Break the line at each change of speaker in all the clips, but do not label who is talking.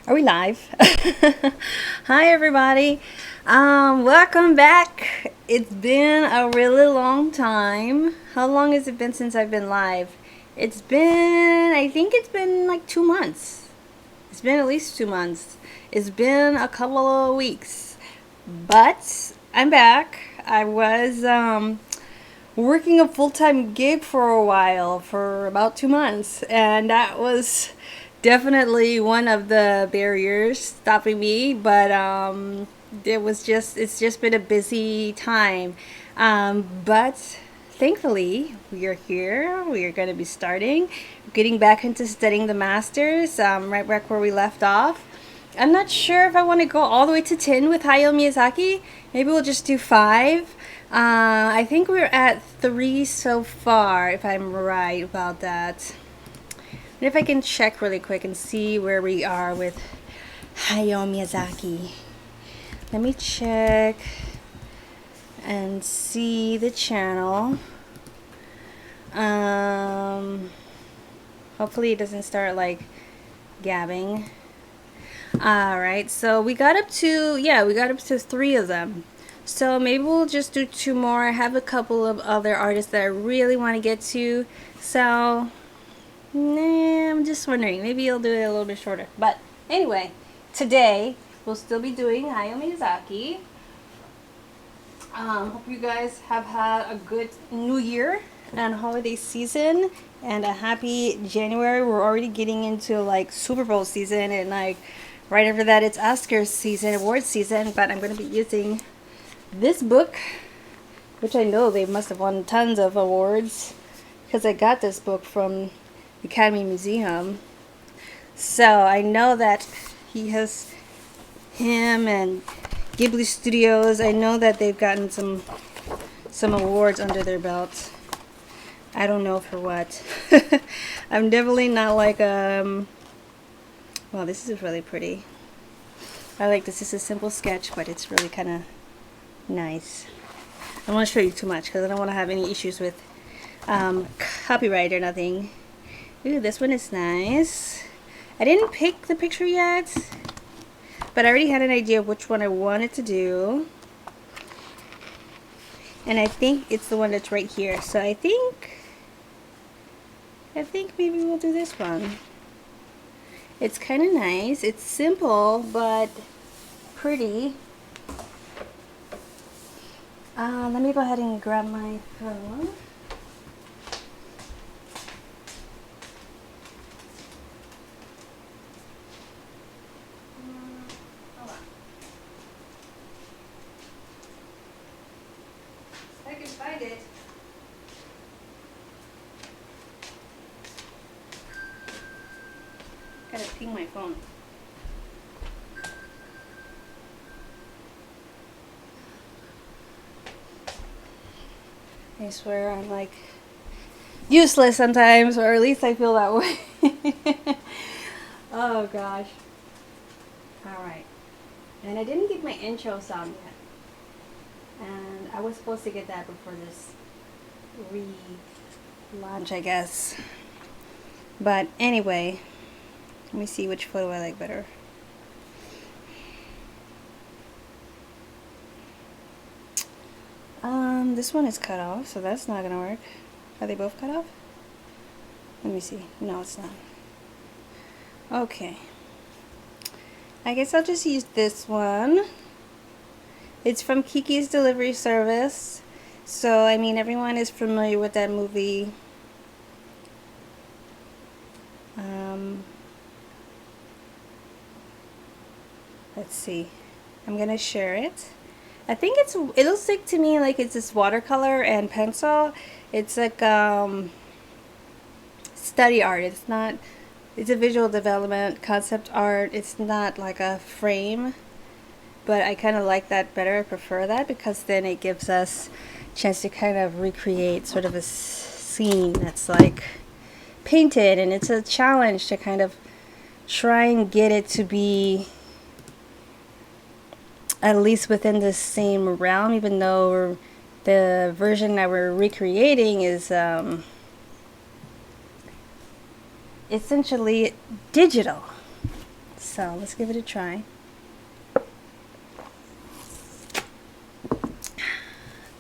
Are we live? Hi, everybody. Welcome back. It's been a really long time. How long has it been since I've been live? I think it's been like 2 months. It's been at least 2 months. It's been a couple of weeks. But I'm back. I was working a full-time gig for a while, for about 2 months, and that was definitely one of the barriers stopping me. But it's just been a busy time. But thankfully we are here. We are going to be getting back into studying the masters, right back where we left off. I'm not sure if I want to go all the way to 10 with Hayao Miyazaki. Maybe we'll just do 5. I think we're at 3 so far, if I'm right about that. And if I can check really quick and see where we are with Hayao Miyazaki. Let me check and see the channel. Hopefully it doesn't start like gabbing. Alright, so we got up to 3 of them. So maybe we'll just do 2 more. I have a couple of other artists that I really want to get to. So, I'm just wondering. Maybe I'll do it a little bit shorter. But anyway, today we'll still be doing Hayao Miyazaki. Hope you guys have had a good New Year and holiday season and a happy January. We're already getting into like Super Bowl season, and like right after that it's Oscars season, award season. But I'm going to be using this book, which I know they must have won tons of awards, because I got this book from the Academy Museum. So I know that him and Ghibli Studios, I know that they've gotten some awards under their belts. I don't know for what. I'm definitely not like wow, this is really pretty. I like this. It's a simple sketch, but it's really kind of nice. I don't want to show you too much because I don't want to have any issues with copyright or nothing. Ooh, this one is nice. I didn't pick the picture yet, but I already had an idea of which one I wanted to do. And I think it's the one that's right here. So I think maybe we'll do this one. It's kind of nice. It's simple, but pretty. Let me go ahead and grab my phone. Hold on. I can find it. Gotta ping my phone. I swear I'm like useless sometimes, or at least I feel that way. Oh gosh. Alright. And I didn't get my intro sound yet. And I was supposed to get that before this relaunch, I guess. But anyway, let me see which photo I like better. This one is cut off, so that's not gonna work. Are they both cut off? Let me see. No, it's not. Okay. I guess I'll just use this one. It's from Kiki's Delivery Service. So, I mean, everyone is familiar with that movie. Let's see. I'm gonna share it. I think it looks like to me like it's this watercolor and pencil. It's like study art. It's a visual development concept art. It's not like a frame, but I kind of like that better. I prefer that because then it gives us a chance to kind of recreate sort of a scene that's like painted, and it's a challenge to kind of try and get it to be at least within the same realm, even though the version that we're recreating is essentially digital. So let's give it a try.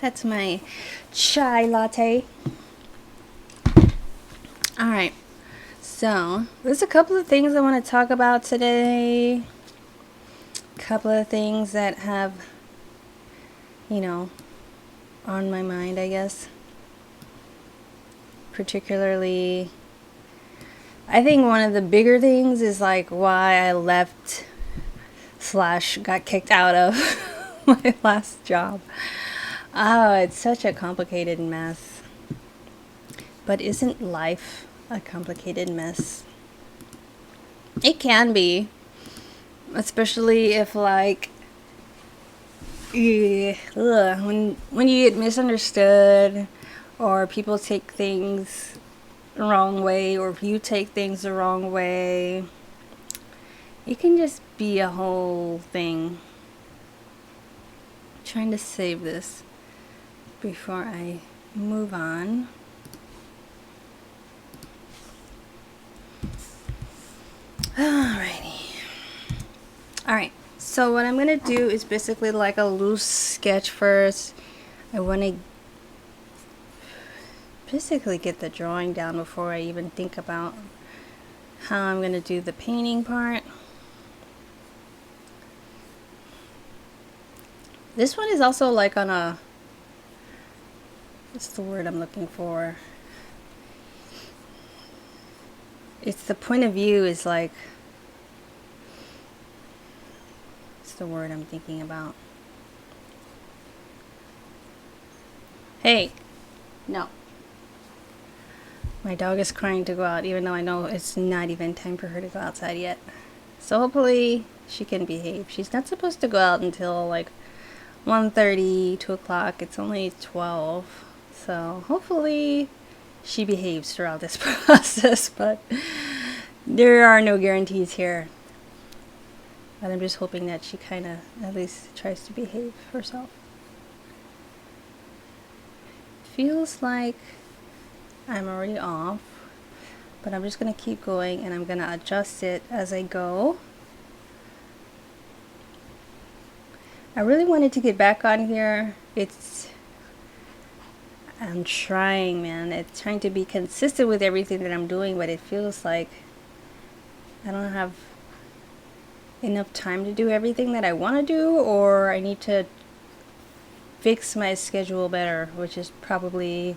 That's my chai latte. All right. So there's a couple of things I want to talk about today. A couple of things that have, on my mind, I guess. Particularly, I think one of the bigger things is like why I left / got kicked out of my last job. Oh, it's such a complicated mess. But isn't life a complicated mess? It can be. Especially if when you get misunderstood, or people take things the wrong way, or if you take things the wrong way, it can just be a whole thing. I'm trying to save this before I move on. Alrighty. Alright, so what I'm gonna do is basically like a loose sketch first. I want to basically get the drawing down before I even think about how I'm gonna do the painting part. This one is also like on a, what's the word I'm looking for? It's the point of view is like, what's the word I'm thinking about? Hey, no. My dog is crying to go out, even though I know it's not even time for her to go outside yet. So hopefully she can behave. She's not supposed to go out until like 1:30, 2 o'clock. It's only 12. So hopefully she behaves throughout this process, but there are no guarantees here. But I'm just hoping that she kind of at least tries to behave herself. Feels like I'm already off, but I'm just going to keep going and I'm going to adjust it as I go. I really wanted to get back on here. I'm trying, man. It's trying to be consistent with everything that I'm doing, but it feels like I don't have enough time to do everything that I want to do, or I need to fix my schedule better, which is probably,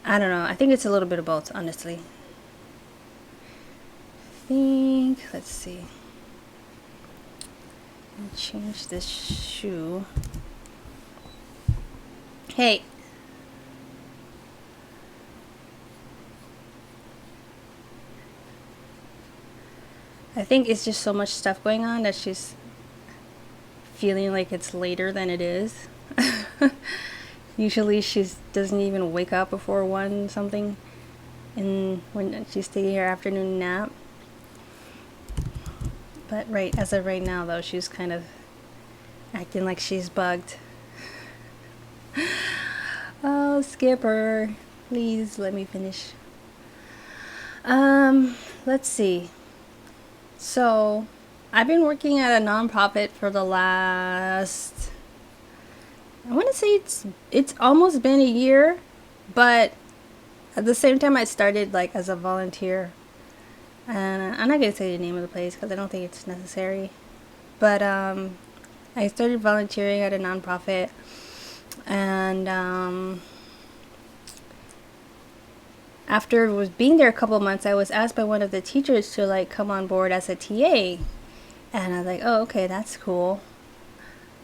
I don't know. I think it's a little bit of both, honestly. Let's see. I'll change this shoe. Hey. I think it's just so much stuff going on that she's feeling like it's later than it is. Usually she doesn't even wake up before 1 something, and when she's taking her afternoon nap. But as of right now, though, she's kind of acting like she's bugged. Oh, Skipper, please let me finish. Let's see. So, I've been working at a nonprofit for the last, I want to say it's almost been a year, but at the same time I started like as a volunteer. And I'm not going to say the name of the place because I don't think it's necessary. But I started volunteering at a nonprofit, and after being there a couple of months, I was asked by one of the teachers to like come on board as a TA. And I was like, oh, okay, that's cool.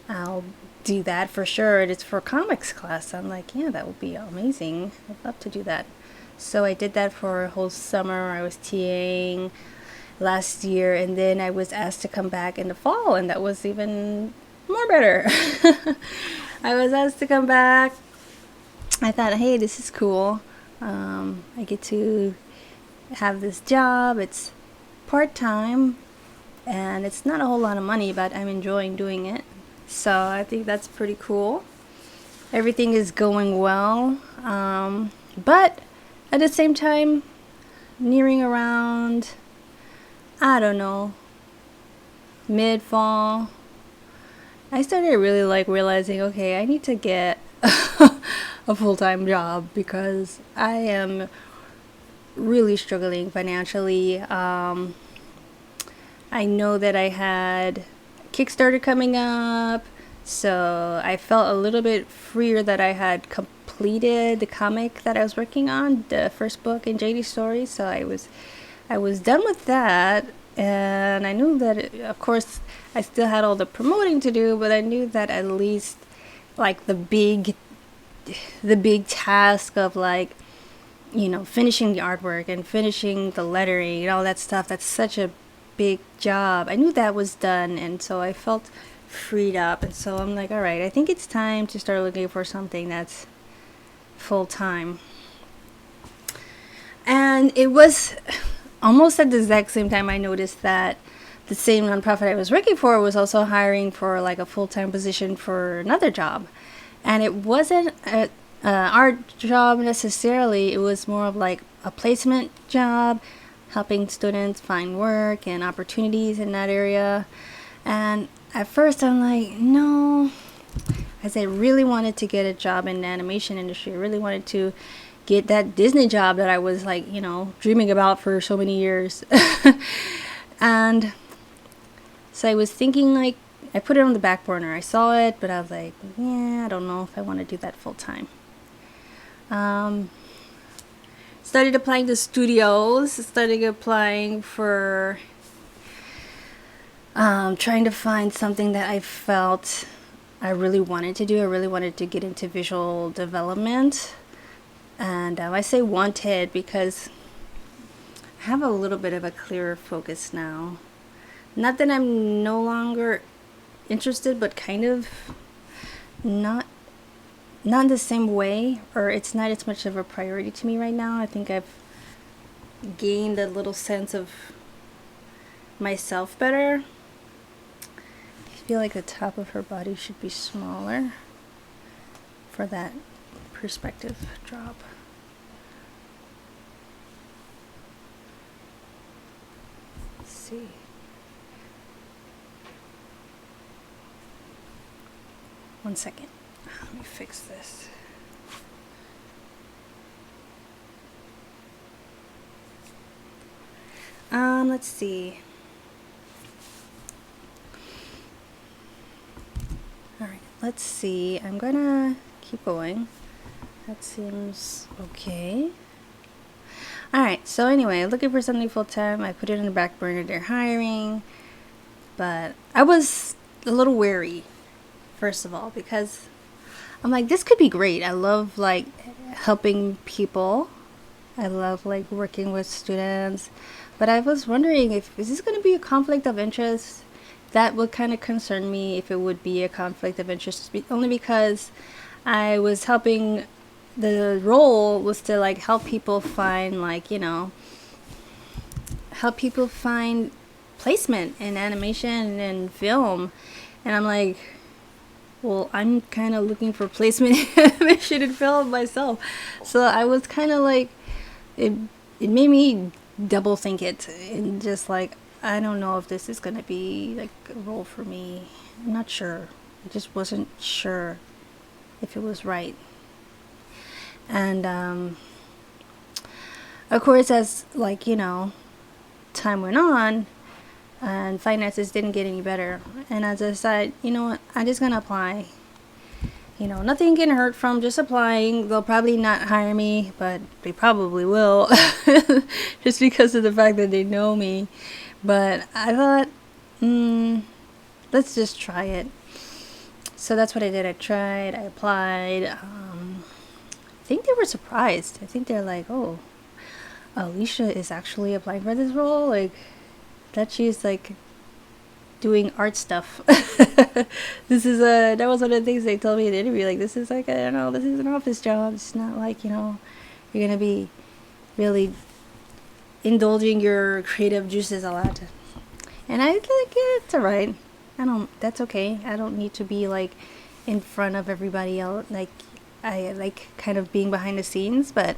I'll do that for sure. It's for comics class. I'm like, yeah, that would be amazing. I'd love to do that. So I did that for a whole summer. I was TAing last year, and then I was asked to come back in the fall, and that was even more better. I was asked to come back. I thought, hey, this is cool. I get to have this job. It's part-time, and it's not a whole lot of money, but I'm enjoying doing it. So I think that's pretty cool. Everything is going well, but at the same time, nearing around, I don't know, mid fall, I started really like realizing, okay, I need to get a full-time job because I am really struggling financially. I know that I had Kickstarter coming up, so I felt a little bit freer that I had completed the comic that I was working on, the first book in JD Stories. So I was done with that, and I knew that of course I still had all the promoting to do, but I knew that at least like the big task of like, you know, finishing the artwork and finishing the lettering and all that stuff, that's such a big job. I knew that was done, and so I felt freed up. And so I'm like, all right, I think it's time to start looking for something that's full time. And it was almost at the exact same time I noticed that the same nonprofit I was working for was also hiring for like a full-time position for another job. And it wasn't a art job necessarily. It was more of like a placement job, helping students find work and opportunities in that area. And at first I'm like, no, as I really wanted to get a job in the animation industry. I really wanted to get that Disney job that I was like, you know, dreaming about for so many years. And so I was thinking like, I put it on the back burner. I saw it, but I was like, yeah, I don't know if I want to do that full time. Started applying to studios, started applying for trying to find something that I felt I really wanted to do. I really wanted to get into visual development. And I say wanted because I have a little bit of a clearer focus now. Not that I'm no longer interested, but kind of not in the same way, or it's not as much of a priority to me right now. I think I've gained a little sense of myself better. I feel like the top of her body should be smaller for that perspective drop. Let's see. One second. Let me fix this. Let's see. All right, let's see. I'm gonna keep going. That seems okay. All right, so anyway, looking for something full-time. I put it in the back burner. They're hiring, but I was a little wary, first of all, because I'm like, this could be great. I love like helping people. I love like working with students, but I was wondering is this going to be a conflict of interest? That would kind of concern me if it would be a conflict of interest, only because I was helping. The role was to like help people find like, you know, help people find placement in animation and film. And I'm like, well, I'm kind of looking for placement in animation and film myself. So I was kind of like, it made me double think it, and just like, I don't know if this is going to be like a role for me. I'm not sure. I just wasn't sure if it was right. And of course, as like, you know, time went on and finances didn't get any better, and as I decided, you know what, I'm just gonna apply. You know, nothing can hurt from just applying. They'll probably not hire me, but they probably will just because of the fact that they know me. But I thought, let's just try it. So that's what I did. I tried, I applied. I think they were surprised. I think they're like, oh, Alicia is actually applying for this role? Like, that she's like doing art stuff. That was one of the things they told me in the interview. Like, this is like, I don't know, this is an office job. It's not like, you know, you're going to be really indulging your creative juices a lot. And I like, yeah, it's alright. That's okay. I don't need to be like in front of everybody else. Like, I like kind of being behind the scenes, but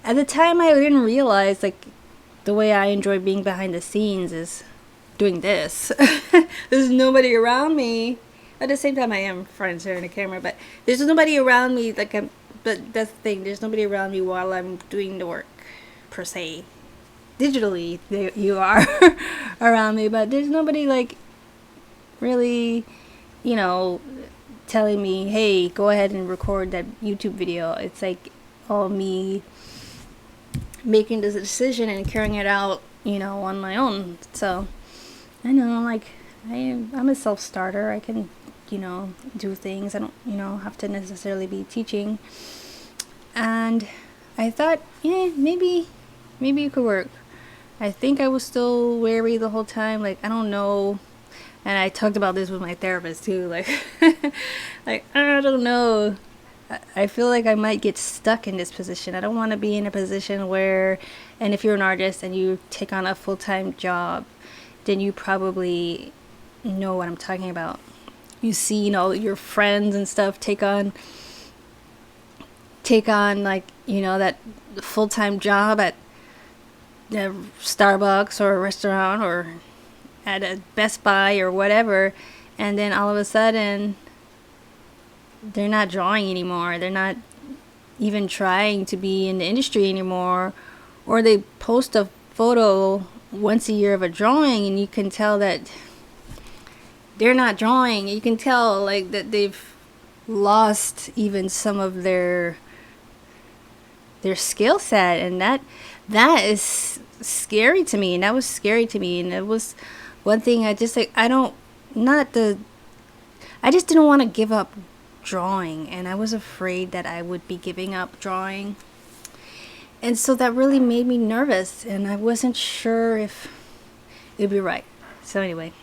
at the time I didn't realize like the way I enjoy being behind the scenes is doing this. There's nobody around me. At the same time, I am front and the camera, but there's nobody around me. But that's the thing. There's nobody around me while I'm doing the work, per se. Digitally, you are around me, but there's nobody like really, you know, telling me, hey, go ahead and record that YouTube video. It's like all me making this decision and carrying it out, on my own. So I know, like, I'm a self-starter. I can, do things. I don't, have to necessarily be teaching. And I thought, yeah, maybe it could work. I think I was still wary the whole time. Like, I don't know. And I talked about this with my therapist too. Like, like, I don't know. I feel like I might get stuck in this position. I don't want to be in a position where, and if you're an artist and you take on a full-time job, then you probably know what I'm talking about. You see, your friends and stuff take on like, that full-time job at a Starbucks or a restaurant or at a Best Buy or whatever, and then all of a sudden they're not drawing anymore. They're not even trying to be in the industry anymore, or they post a photo once a year of a drawing and you can tell that they're not drawing. You can tell like that they've lost even some of their skill set, and that is scary to me, and that was scary to me. And it was one thing I just like, I just didn't want to give up drawing, and I was afraid that I would be giving up drawing, and so that really made me nervous, and I wasn't sure if it'd be right. So anyway,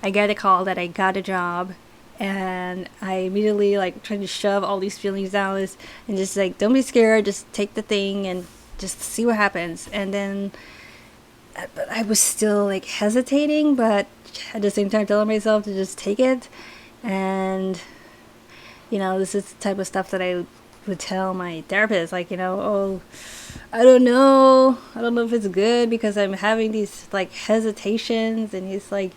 I got a call that I got a job, and I immediately like tried to shove all these feelings down this and just like, don't be scared, just take the thing and just see what happens. And then but I was still like hesitating, but at the same time telling myself to just take it. And this is the type of stuff that I would tell my therapist, like, oh, I don't know if it's good because I'm having these like hesitations. And he's like,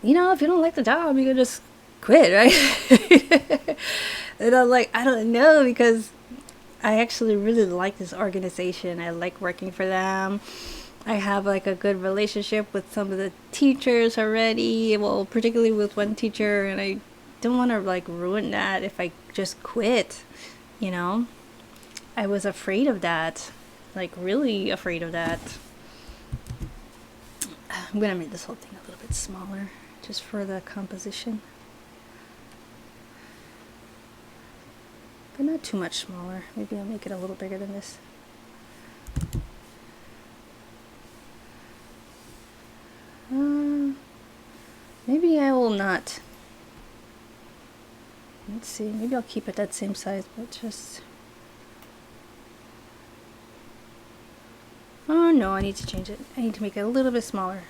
if you don't like the job, you can just quit, right? And I'm like, I don't know, because I actually really like this organization. I like working for them. I have like a good relationship with some of the teachers already, well, particularly with one teacher, and I don't want to like ruin that if I just quit. I was afraid of that, like really afraid of that. I'm gonna make this whole thing a little bit smaller just for the composition, but not too much smaller. Maybe I'll make it a little bigger than this. Maybe I will not. Let's see, maybe I'll keep it that same size, but just... Oh no, I need to change it. I need to make it a little bit smaller.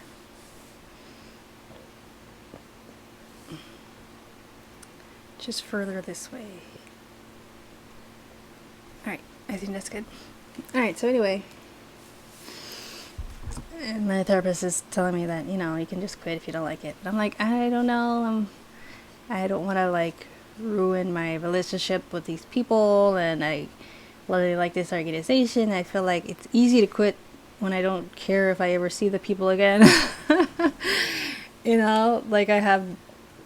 Just further this way. Alright, I think that's good. Alright, so anyway, and my therapist is telling me that, you can just quit if you don't like it. And I'm like, I don't know. I don't want to like ruin my relationship with these people, and I really like this organization. I feel like it's easy to quit when I don't care if I ever see the people again. Like I have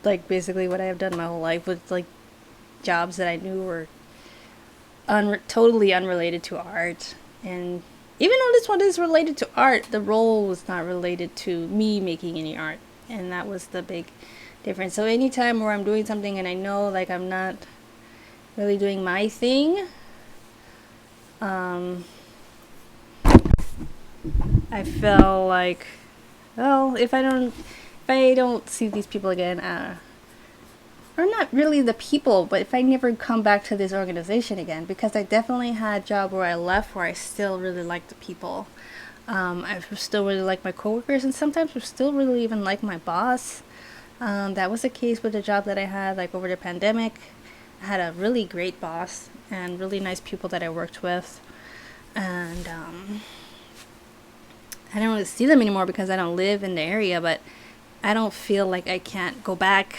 like basically what I have done my whole life with like jobs that I knew were totally unrelated to art. And even though this one is related to art, the role was not related to me making any art, and that was the big difference. So anytime where I'm doing something and I know like I'm not really doing my thing, I felt like, well, if I don't see these people again, or not really the people, but if I never come back to this organization again, because I definitely had a job where I left where I still really liked the people. I still really like my coworkers, and sometimes I still really even like my boss. That was the case with the job that I had like over the pandemic. I had a really great boss and really nice people that I worked with, and I don't really see them anymore because I don't live in the area, but I don't feel like I can't go back.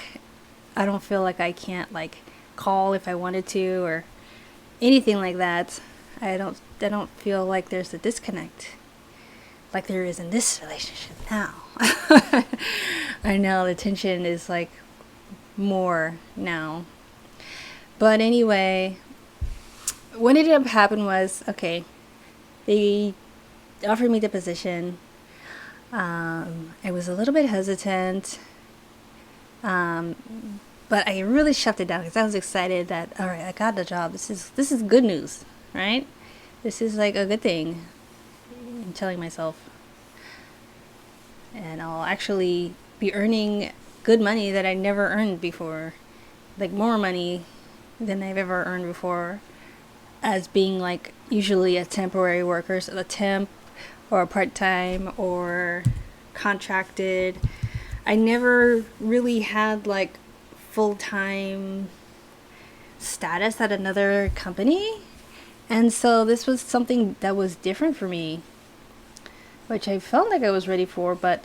I don't feel like I can't like call if I wanted to or anything like that. I don't feel like there's a disconnect like there is in this relationship now. I know the tension is like more now. But anyway, what ended up happening was, okay, they offered me the position. I was a little bit hesitant, but I really shoved it down because I was excited that, all right, I got the job. This is good news, right? This is like a good thing. I'm telling myself, and I'll actually be earning good money that I never earned before, like more money than I've ever earned before, as being like usually a temporary worker, so a temp or a part-time or contracted. I never really had like full-time status at another company, and so this was something that was different for me, which I felt like I was ready for, but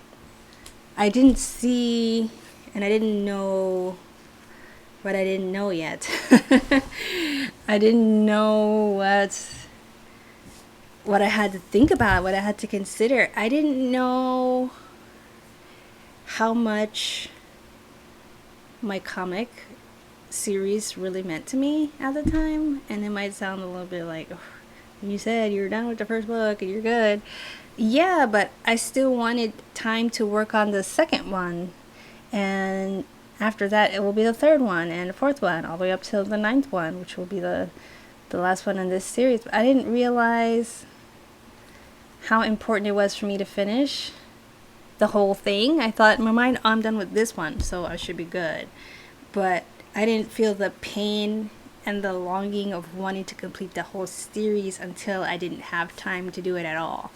I didn't see and I didn't know what I didn't know yet. I didn't know what I had to think about, what I had to consider. I didn't know how much my comic series really meant to me at the time. And it might sound a little bit like, oh, you said you were done with the first book and you're good. Yeah, but I still wanted time to work on the second one. And after that, it will be the third one and the fourth one, all the way up till the ninth one, which will be the last one in this series. But I didn't realize how important it was for me to finish the whole thing. I thought in my mind, oh, I'm done with this one, so I should be good. But I didn't feel the pain and the longing of wanting to complete the whole series until I didn't have time to do it at all.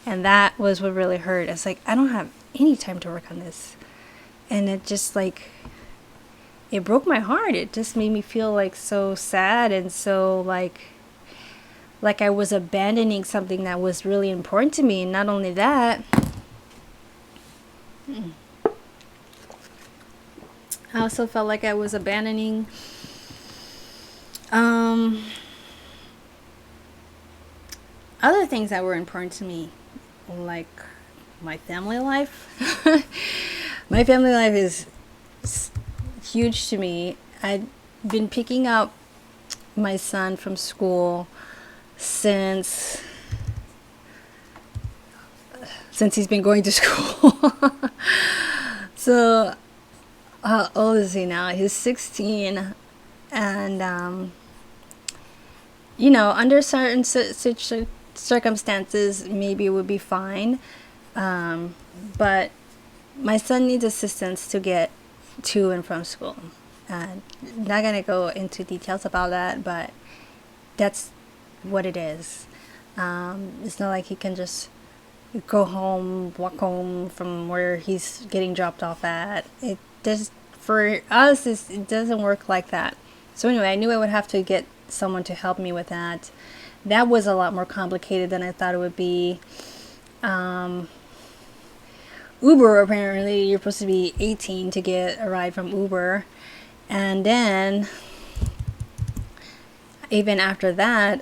And that was what really hurt. It's like, I don't have any time to work on this. And it just like, it broke my heart. It just made me feel like so sad and so like I was abandoning something that was really important to me. And not only that, I also felt like I was abandoning other things that were important to me, like my family life. My family life is huge to me. I've been picking up my son from school since he's been going to school. So how old is he now? He's 16, and under certain circumstances maybe it would be fine, but my son needs assistance to get to and from school. I'm not gonna go into details about that, but that's what it is. It's not like he can just go home, walk home from where he's getting dropped off at. It does, for us, it doesn't work like that. So anyway, I knew I would have to get someone to help me with that. That was a lot more complicated than I thought it would be. Uber, apparently you're supposed to be 18 to get a ride from Uber, and then even after that,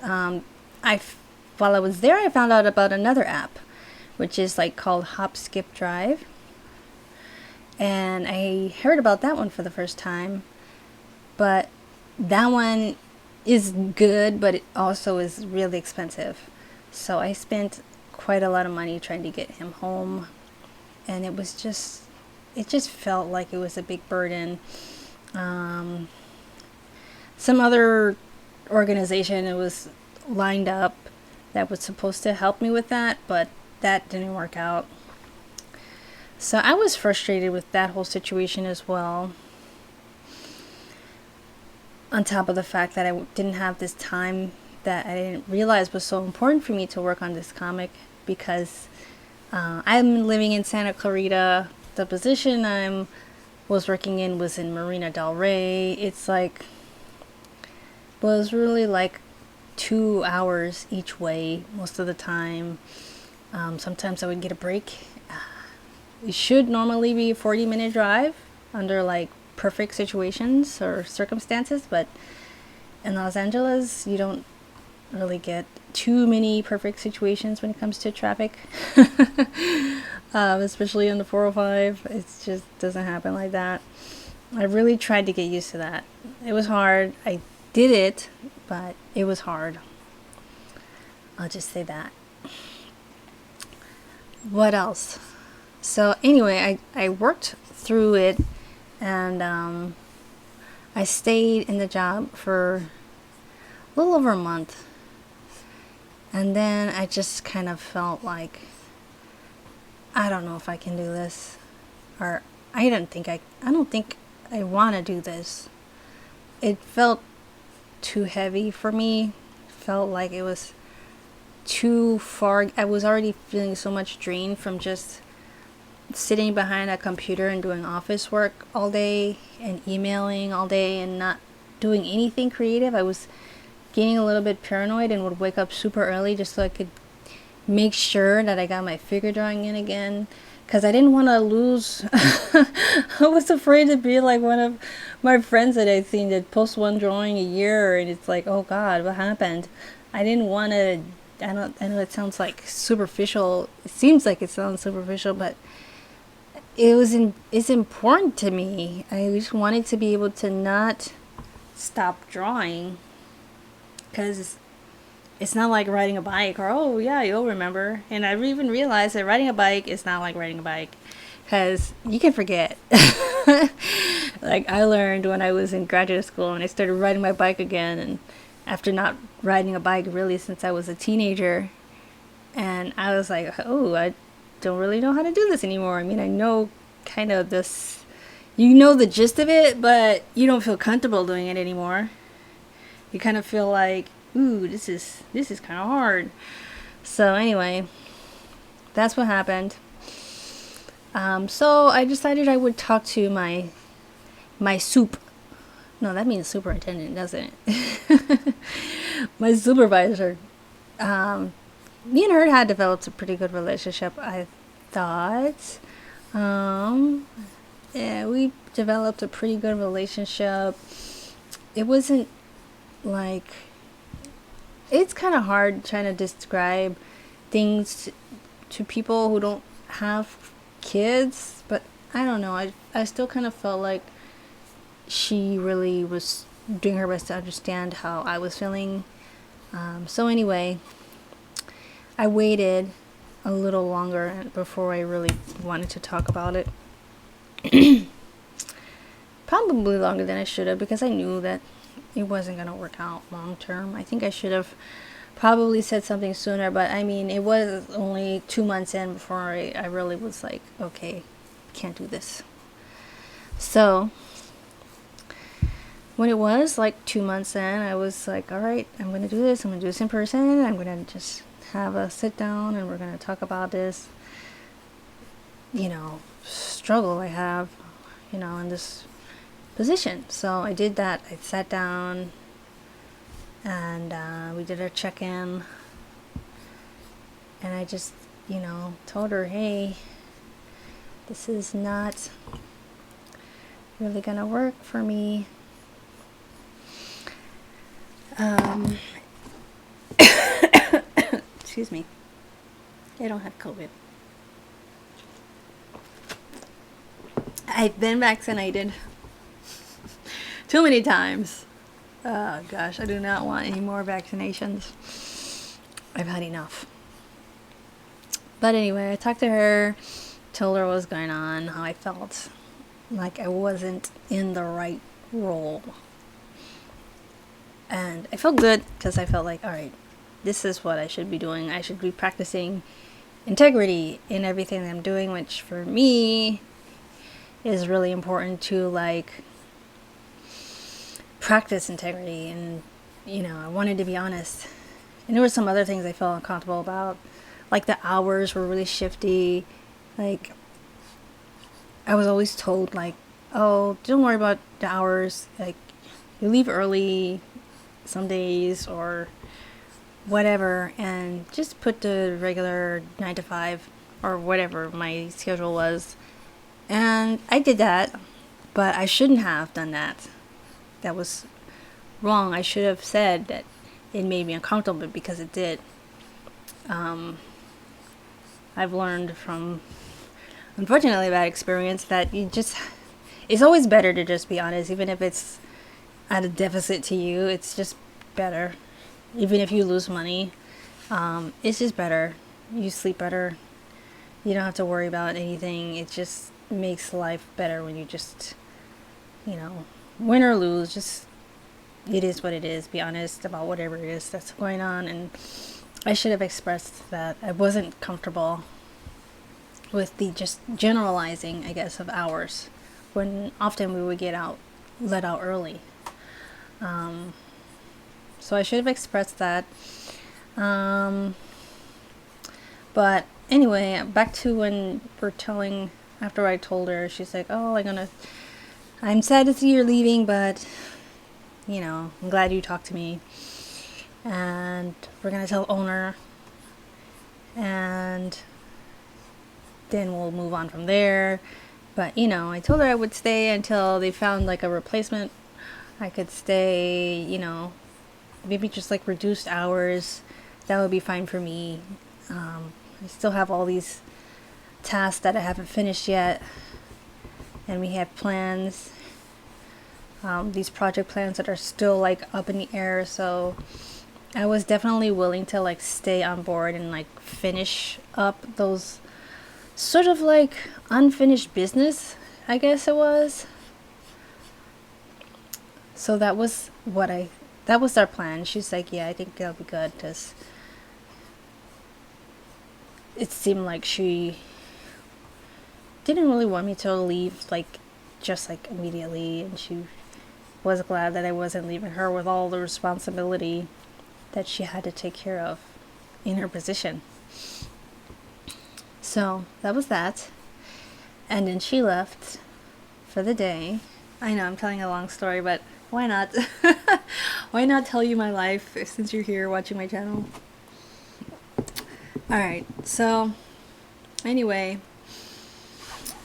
while I was there, I found out about another app, which is like called Hop Skip Drive, and I heard about that one for the first time. But that one is good, but it also is really expensive. So I spent quite a lot of money trying to get him home, and it just felt like it was a big burden. Some other organization it was lined up that was supposed to help me with that, but that didn't work out. So I was frustrated with that whole situation as well, on top of the fact that I didn't have this time that I didn't realize was so important for me to work on this comic, because I'm living in Santa Clarita. The position I was working in was in Marina del Rey. It's like, was really like 2 hours each way most of the time. Sometimes I would get a break. It should normally be a 40-minute drive under like perfect situations or circumstances, but in Los Angeles, you don't really get too many perfect situations when it comes to traffic. Especially on the 405, it just doesn't happen like that. I really tried to get used to that. It was hard. I did it, but it was hard. I'll just say that. What else? So anyway, I worked through it, and I stayed in the job for a little over a month. And then I just kind of felt like, I don't know if I can do this, or I don't think I want to do this. It felt too heavy for me. Felt like it was too far. I was already feeling so much drained from just sitting behind a computer and doing office work all day and emailing all day and not doing anything creative. I was getting a little bit paranoid and would wake up super early just so I could make sure that I got my figure drawing in again, because I didn't want to lose. I was afraid to be like one of my friends that I'd seen that post one drawing a year, and it's like, oh God, what happened? I didn't want to. I know it sounds like superficial. It seems like it sounds superficial, but it's important to me. I just wanted to be able to not stop drawing, because it's not like riding a bike, or oh yeah, you'll remember. And I even realized that riding a bike is not like riding a bike, because you can forget. Like I learned when I was in graduate school and I started riding my bike again, and after not riding a bike really since I was a teenager, and I was like, oh, I don't really know how to do this anymore. I mean, I know kind of this, you know, the gist of it, but you don't feel comfortable doing it anymore. You kind of feel like, ooh, this is kind of hard. So anyway, that's what happened. So I decided I would talk to my soup. No, that means superintendent, doesn't it? My supervisor. Me and her had developed a pretty good relationship, I thought. Yeah, we developed a pretty good relationship. It wasn't like, it's kind of hard trying to describe things to people who don't have kids, but I don't know. I still kind of felt like she really was doing her best to understand how I was feeling. So anyway, I waited a little longer before I really wanted to talk about it. Probably longer than I should have, because I knew that it wasn't going to work out long term. I think I should have probably said something sooner, but I mean, it was only 2 months in before I really was like, okay, can't do this. So when it was like 2 months in, I was like, all right, I'm going to do this. I'm going to do this in person. I'm going to just have a sit down and we're going to talk about this, struggle I have, in this position. So I did that. I sat down and we did a check-in, and I just, told her, hey, this is not really gonna work for me. Excuse me. I don't have COVID. I've been vaccinated too many times. Oh gosh, I do not want any more vaccinations. I've had enough. But anyway, I talked to her, told her what was going on, how I felt like I wasn't in the right role. And I felt good, because I felt like, all right, this is what I should be doing. I should be practicing integrity in everything that I'm doing, which for me is really important to practice integrity. And I wanted to be honest, and there were some other things I felt uncomfortable about, like the hours were really shifty. Like I was always told, oh, don't worry about the hours, like you leave early some days, or whatever and just put the regular 9 to 5 or whatever my schedule was. And I did that, but I shouldn't have done that. That was wrong. I should have said that it made me uncomfortable because it did. I've learned from, unfortunately, bad experience that it's always better to just be honest, even if it's at a deficit to you. It's just better. Even if you lose money, it's just better. You sleep better. You don't have to worry about anything. It just makes life better when you just, win or lose, just, it is what it is. Be honest about whatever it is that's going on. And I should have expressed that I wasn't comfortable with the just generalizing, I guess, of hours, when often we would let out early. So I should have expressed that. But anyway, back to when after I told her, she's like, oh, I'm sad to see you're leaving, but, I'm glad you talked to me. And we're going to tell owner. And then we'll move on from there. But, I told her I would stay until they found like a replacement. I could stay, maybe just like reduced hours. That would be fine for me. I still have all these tasks that I haven't finished yet. And we have plans. These project plans that are still like up in the air. So I was definitely willing to like stay on board and like finish up those sort of like unfinished business, I guess it was. So that was our plan. She's like, yeah, I think that'll be good, because it seemed like she didn't really want me to leave just immediately, and she was glad that I wasn't leaving her with all the responsibility that she had to take care of in her position. So that was that. And then she left for the day. I know I'm telling a long story, but why not? Why not tell you my life since you're here watching my channel? Alright, so anyway,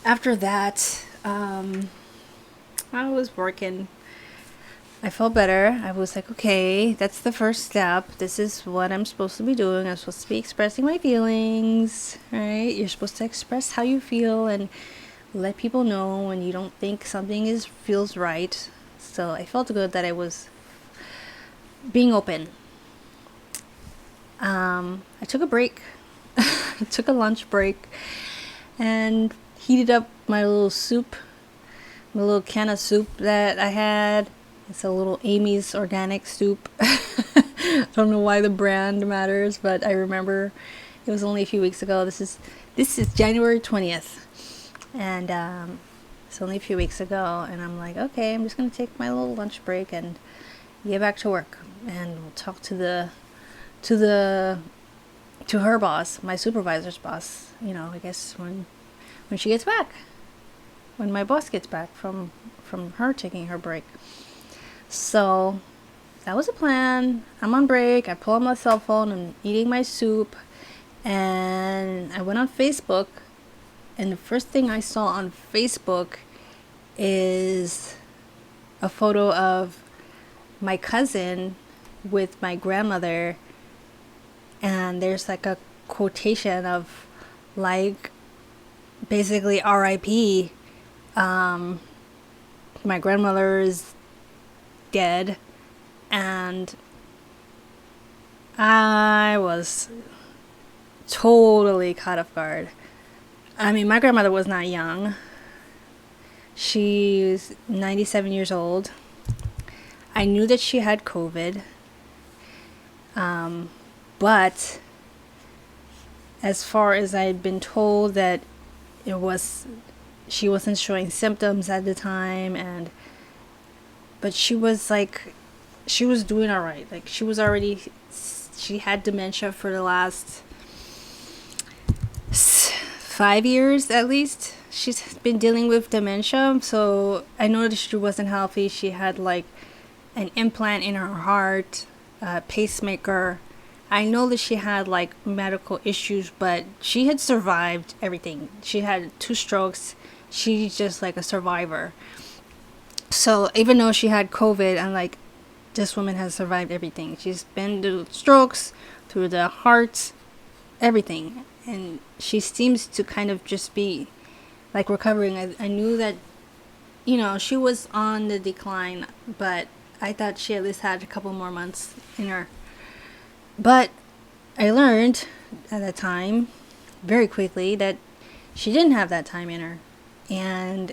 after that, I was working. I felt better. I was like, okay, that's the first step. This is what I'm supposed to be doing. I'm supposed to be expressing my feelings, right? You're supposed to express how you feel and let people know when you don't think something feels right. So I felt good that I was being open. I took a break. I took a lunch break and heated up my little soup, my little can of soup that I had. It's a little Amy's organic soup. I don't know why the brand matters, but I remember it was only a few weeks ago. This is January 20th, and it's only a few weeks ago. And I'm like, okay, I'm just gonna take my little lunch break and get back to work, and we'll talk to her boss, my supervisor's boss. I guess when she gets back, when my boss gets back from her taking her break. So that was a plan. I'm on break. I pull out my cell phone. I'm eating my soup. And I went on Facebook. And the first thing I saw on Facebook is a photo of my cousin with my grandmother. And there's like a quotation of like basically RIP. My grandmother is dead, and I was totally caught off guard. I mean, my grandmother was not young. She's 97 years old. I knew that she had COVID, but as far as I'd been told that she wasn't showing symptoms at the time, but she was doing all right. Like she had dementia for the last 5 years at least. She's been dealing with dementia, so I noticed she wasn't healthy. She had like an implant in her heart, a pacemaker, I know that she had like medical issues, but she had survived everything. She had 2 strokes. She's just like a survivor. So even though she had COVID, I'm like, this woman has survived everything. She's been through strokes, through the heart, everything. And she seems to kind of just be like recovering. I knew that, she was on the decline, but I thought she at least had a couple more months in her. But I learned at that time very quickly that she didn't have that time in her. And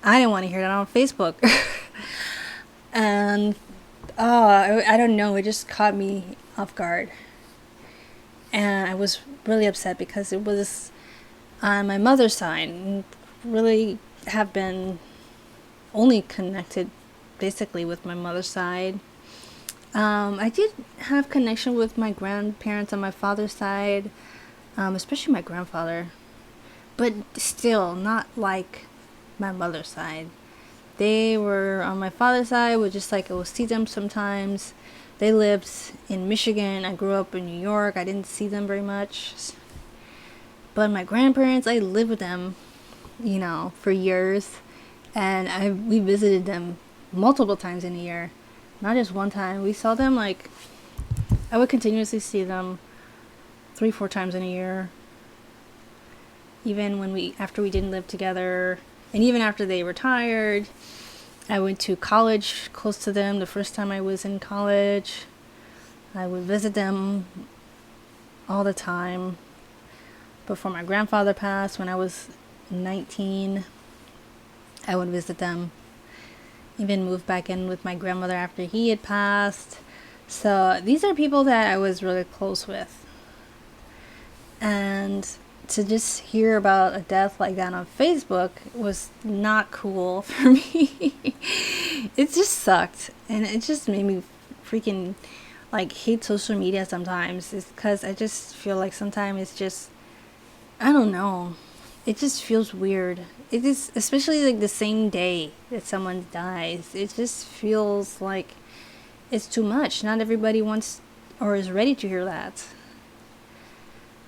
I didn't want to hear that on Facebook. And I don't know, it just caught me off guard. And I was really upset because it was on my mother's side, and really have been only connected basically with my mother's side. I did have connection with my grandparents on my father's side, especially my grandfather, but still not like my mother's side. They were on my father's side, would just like, I would see them sometimes. They lived in Michigan. I grew up in New York. I didn't see them very much. But my grandparents, I lived with them, for years. And we visited them multiple times in a year. Not just one time. We saw them like, I would continuously see them 3-4 times in a year. Even after we didn't live together. And even after they retired. I went to college close to them the first time I was in college. I would visit them all the time. Before my grandfather passed, when I was 19, I would visit them. Even moved back in with my grandmother after he had passed. So these are people that I was really close with. And to just hear about a death like that on Facebook was not cool for me. It just sucked. And it just made me freaking like hate social media sometimes. It's because I just feel like sometimes it's just, I don't know. It just feels weird. It is, especially like the same day that someone dies. It just feels like it's too much. Not everybody wants or is ready to hear that.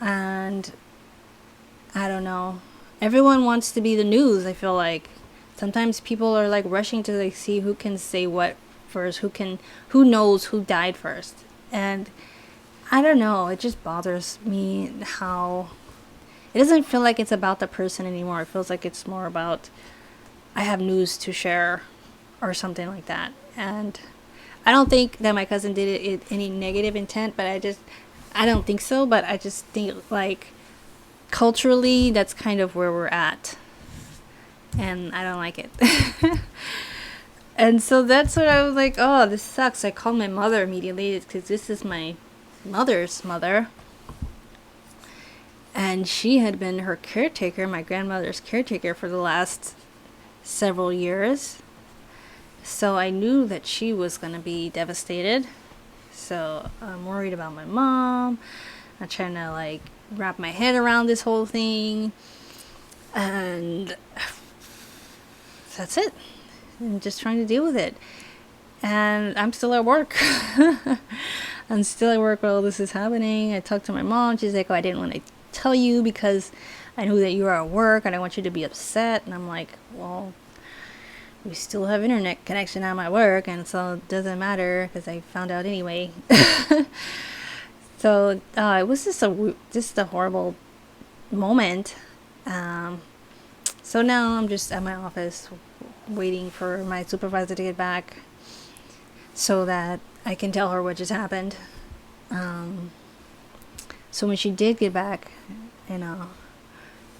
And I don't know. Everyone wants to be the news, I feel like. Sometimes people are like rushing to like see who can say what first, who knows who died first. And I don't know, it just bothers me how it doesn't feel like it's about the person anymore. It feels like it's more about I have news to share or something like that. And I don't think that my cousin did it in any negative intent, but I don't think so, but I just think like culturally that's kind of where we're at. And I don't like it. And so that's what I was like, oh, this sucks. I called my mother immediately because this is my mother's mother. And she had been her caretaker, my grandmother's caretaker, for the last several years. So I knew that she was going to be devastated. So I'm worried about my mom. I'm trying to like wrap my head around this whole thing. And that's it. I'm just trying to deal with it. And I'm still at work. I'm still at work while all this is happening. I talked to my mom. She's like, oh, I didn't want to tell you because I knew that you were at work. I didn't want you to be upset. And I'm like, well, we still have internet connection at my work. And so it doesn't matter because I found out anyway. So it was just a horrible moment. So now I'm just at my office waiting for my supervisor to get back so that I can tell her what just happened. So when she did get back,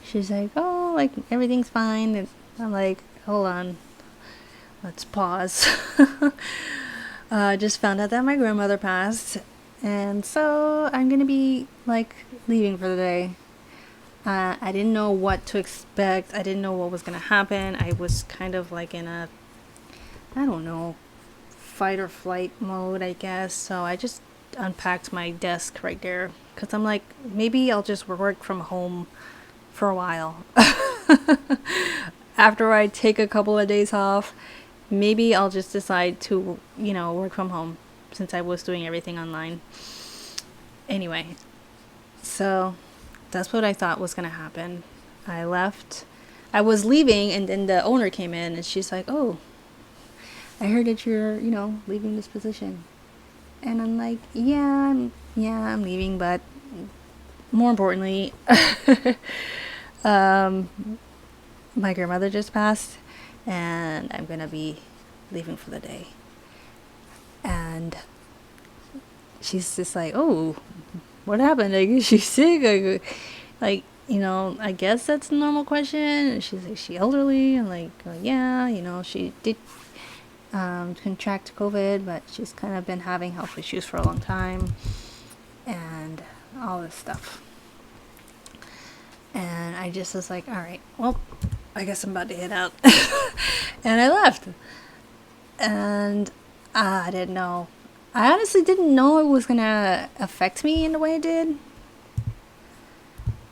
she's like, oh, like everything's fine. And I'm like, hold on, let's pause. I just found out that my grandmother passed. And so I'm going to be like leaving for the day. I didn't know what to expect. I didn't know what was going to happen. I was kind of like in a, I don't know, fight or flight mode, I guess. So I just unpacked my desk right there because I'm like, maybe I'll just work from home for a while. After I take a couple of days off, maybe I'll just decide to, work from home since I was doing everything online. Anyway, so that's what I thought was going to happen. I left. I was leaving, and then the owner came in, and she's like, "Oh, I heard that you're, leaving this position." And I'm like, yeah, I'm leaving, but more importantly, um, my grandmother just passed, and I'm gonna be leaving for the day. And she's just like, "Oh, what happened? Like, is she sick?" I guess that's a normal question. And she's like, "Is she elderly?" And like, yeah, she did contract COVID, but she's kind of been having health issues for a long time, and all this stuff. And I just was like, all right, well, I guess I'm about to head out. And I left. And I didn't know. I honestly didn't know it was going to affect me in the way it did.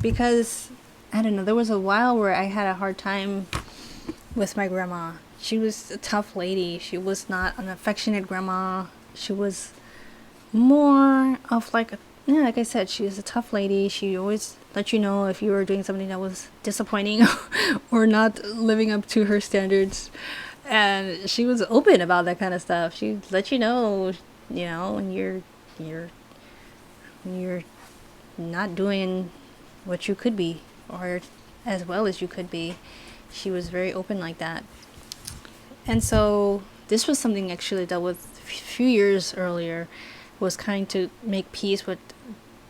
Because, I don't know, there was a while where I had a hard time with my grandma. She was a tough lady. She was not an affectionate grandma. She was more of like I said, she was a tough lady. She always let you know if you were doing something that was disappointing or not living up to her standards. And she was open about that kind of stuff. She let you know, when you're not doing what you could be, or as well as you could be. She was very open like that. And so this was something actually that was a few years earlier, was kind to make peace with,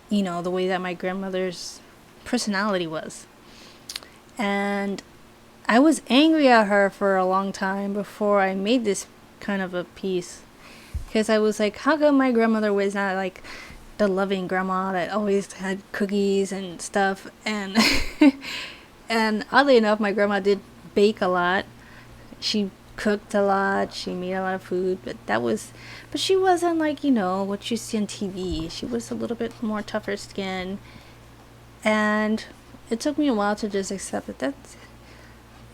the way that my grandmother's personality was. And I was angry at her for a long time before I made this kind of a peace. Because I was like, how come my grandmother was not like the loving grandma that always had cookies and stuff? And and oddly enough, my grandma did bake a lot. She cooked a lot. She made a lot of food, but she wasn't like, what you see on TV. She was a little bit more tougher skin. And it took me a while to just accept that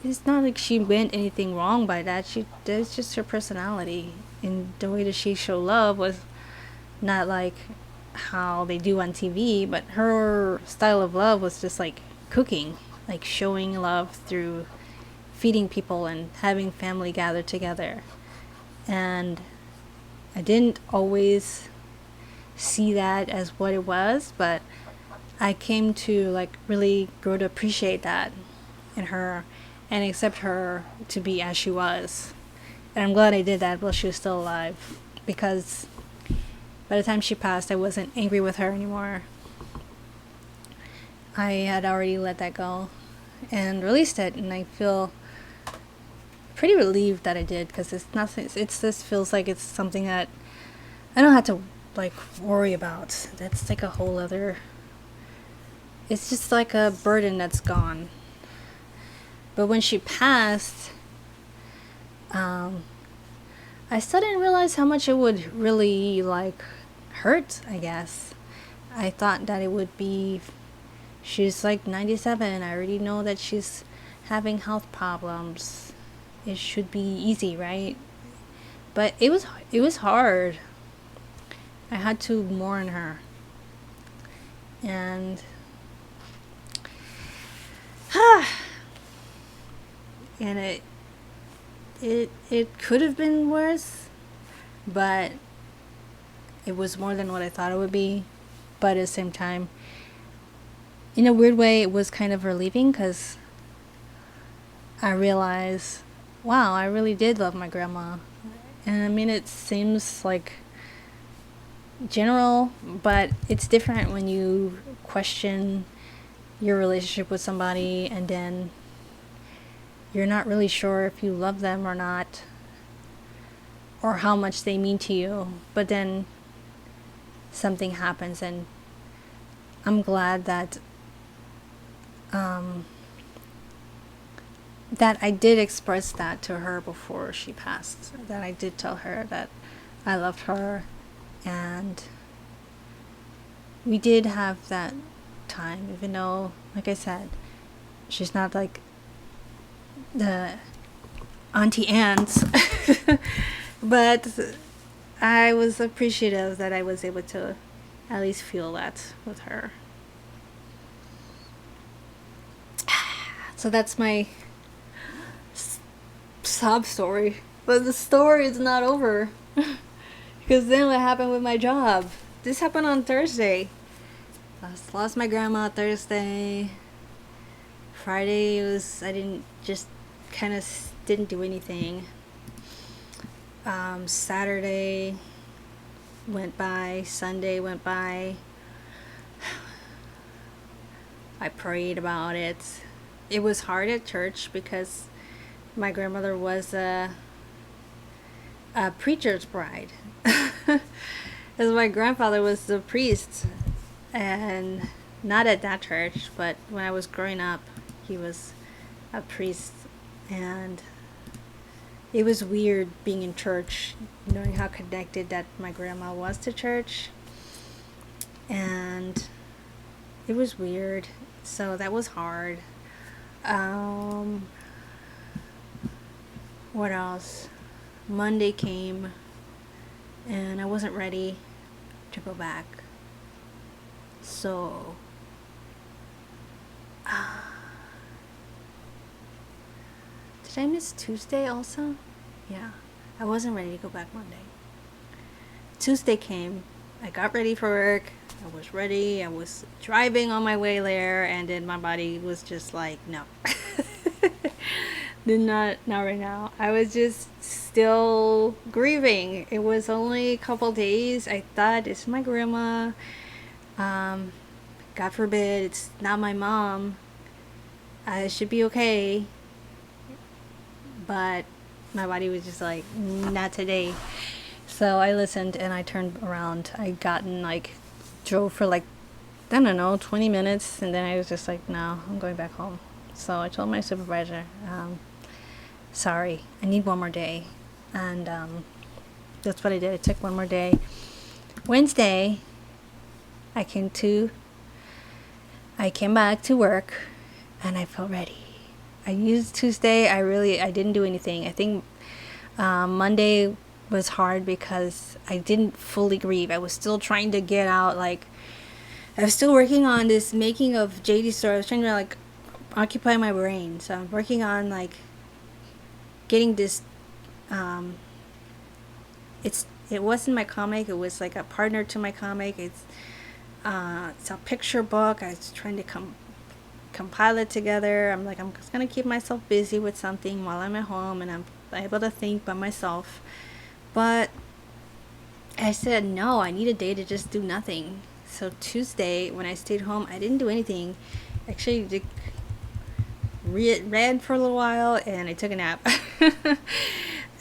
it's not like she meant anything wrong by that. That's just her personality. And the way that she showed love was not like how they do on TV, but her style of love was just like cooking, like showing love through feeding people and having family gather together. And I didn't always see that as what it was, but I came to like really grow to appreciate that in her and accept her to be as she was. And I'm glad I did that while she was still alive, because by the time she passed, I wasn't angry with her anymore. I had already let that go and released it, and I feel pretty relieved that I did, because it's nothing. It's just feels like it's something that I don't have to like worry about. That's like a whole other. It's just like a burden that's gone. But when she passed, I still didn't realize how much it would really like hurt. I guess I thought that it would be. She's like 97. I already know that she's having health problems. It should be easy, right? But it was hard. I had to mourn her. And and it could have been worse, but it was more than what I thought it would be. But at the same time, in a weird way, it was kind of relieving, because I realized, wow, I really did love my grandma. And I mean, it seems like general, but it's different when you question your relationship with somebody and then you're not really sure if you love them or not, or how much they mean to you. But then something happens, and I'm glad that that I did express that to her before she passed. That I did tell her that I loved her, and we did have that time, even though, like I said, she's not like the Auntie Anne's. But I was appreciative that I was able to at least feel that with her. So that's my sob story. But the story is not over. Because then what happened with my job? This happened on Thursday. I lost my grandma Thursday. Friday I didn't do anything. Saturday went by. Sunday went by. I prayed about it. It was hard at church because my grandmother was a preacher's bride. Because my grandfather was the priest, and not at that church, but when I was growing up, he was a priest, and it was weird being in church, knowing how connected that my grandma was to church, and it was weird, so that was hard. What else? Monday came, and I wasn't ready to go back. So, did I miss Tuesday also? Yeah, I wasn't ready to go back Monday. Tuesday came, I got ready for work, I was ready, I was driving on my way there, and then my body was just like, no. Not right now. I was just still grieving. It was only a couple days. I thought, it's my grandma. God forbid, it's not my mom. I should be okay. But my body was just like, not today. So I listened and I turned around. Drove for 20 minutes, and then I was just like, no, I'm going back home. So I told my supervisor, sorry, I need one more day. And that's what I did. I took one more day. Wednesday, I came back to work, and I felt ready. I used Tuesday. I didn't do anything. I think Monday was hard because I didn't fully grieve. I was still trying to get out. I was still working on this making of JD story. I was trying to occupy my brain. So I'm working on getting this. It wasn't my comic. It was like a partner to my comic. It's a picture book. I was trying to compile it together. I'm just gonna keep myself busy with something while I'm at home, and I'm able to think by myself. But I said no. I need a day to just do nothing. So Tuesday, when I stayed home, I didn't do anything. Actually, read for a little while, and I took a nap.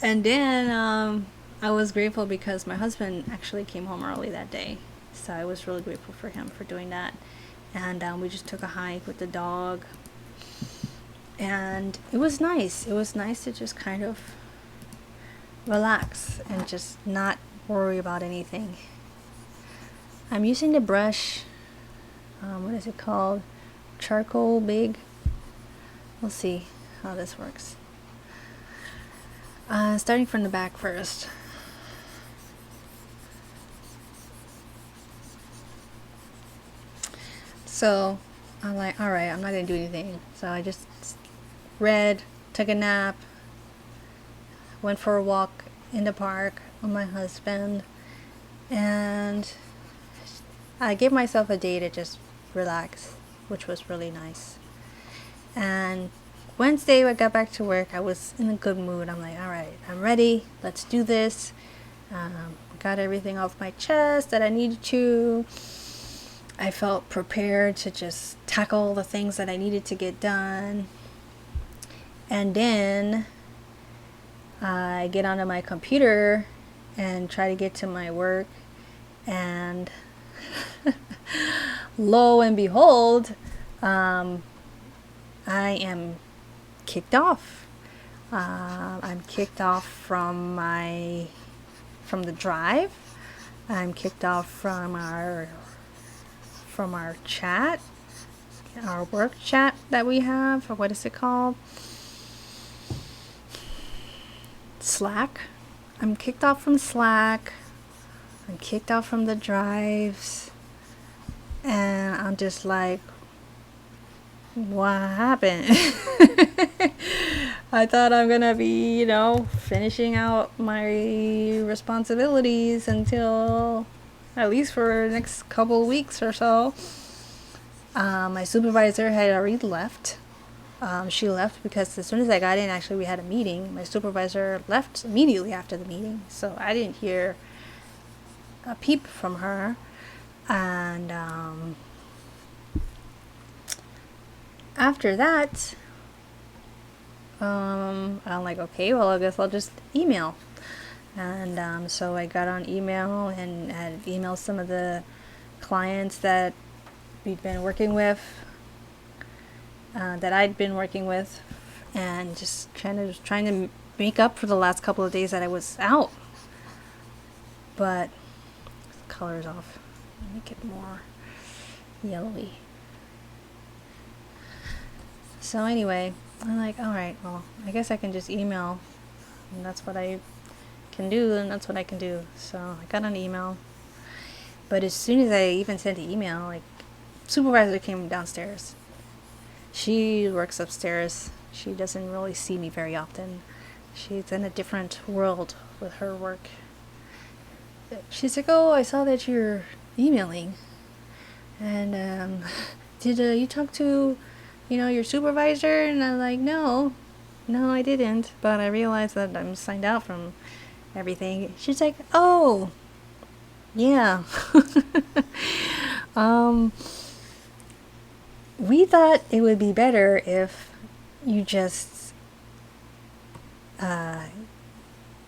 And then I was grateful because my husband actually came home early that day. So I was really grateful for him for doing that. And we just took a hike with the dog. And it was nice. It was nice to just kind of relax and just not worry about anything. I'm using the brush. What is it called? Charcoal Big. We'll see how this works. Starting from the back first. So I'm like, all right, I'm not going to do anything. So I just read, took a nap, went for a walk in the park with my husband, and I gave myself a day to just relax, which was really nice. And Wednesday, I got back to work. I was in a good mood. I'm like, all right, I'm ready. Let's do this. Got everything off my chest that I needed to. I felt prepared to just tackle the things that I needed to get done. And then I get onto my computer and try to get to my work. And lo and behold, I am kicked off. I'm kicked off from the drive. I'm kicked off from our chat, our work chat that we have, or what is it called? Slack. I'm kicked off from Slack. I'm kicked off from the drives. And I'm just like, what happened? I thought I'm gonna be, finishing out my responsibilities until at least for the next couple of weeks or so. My supervisor had already left. She left because as soon as I got in, actually, we had a meeting. My supervisor left immediately after the meeting, so I didn't hear a peep from her. And after that, I'm like, okay, well, I guess I'll just email. And so I got on email and had emailed some of the clients that we'd been working with, that I'd been working with, and just trying to make up for the last couple of days that I was out. But the color's off. Make it more yellowy. So anyway, I'm like, all right, well, I guess I can just email, and that's what I can do, and that's what I can do. So I got an email, but as soon as I even sent the email, like, supervisor came downstairs. She works upstairs. She doesn't really see me very often. She's in a different world with her work. She's like, oh, I saw that you're emailing, and did you talk to your supervisor? And I'm like, no, I didn't, but I realized that I'm signed out from everything. She's like, oh, yeah. We thought it would be better if you just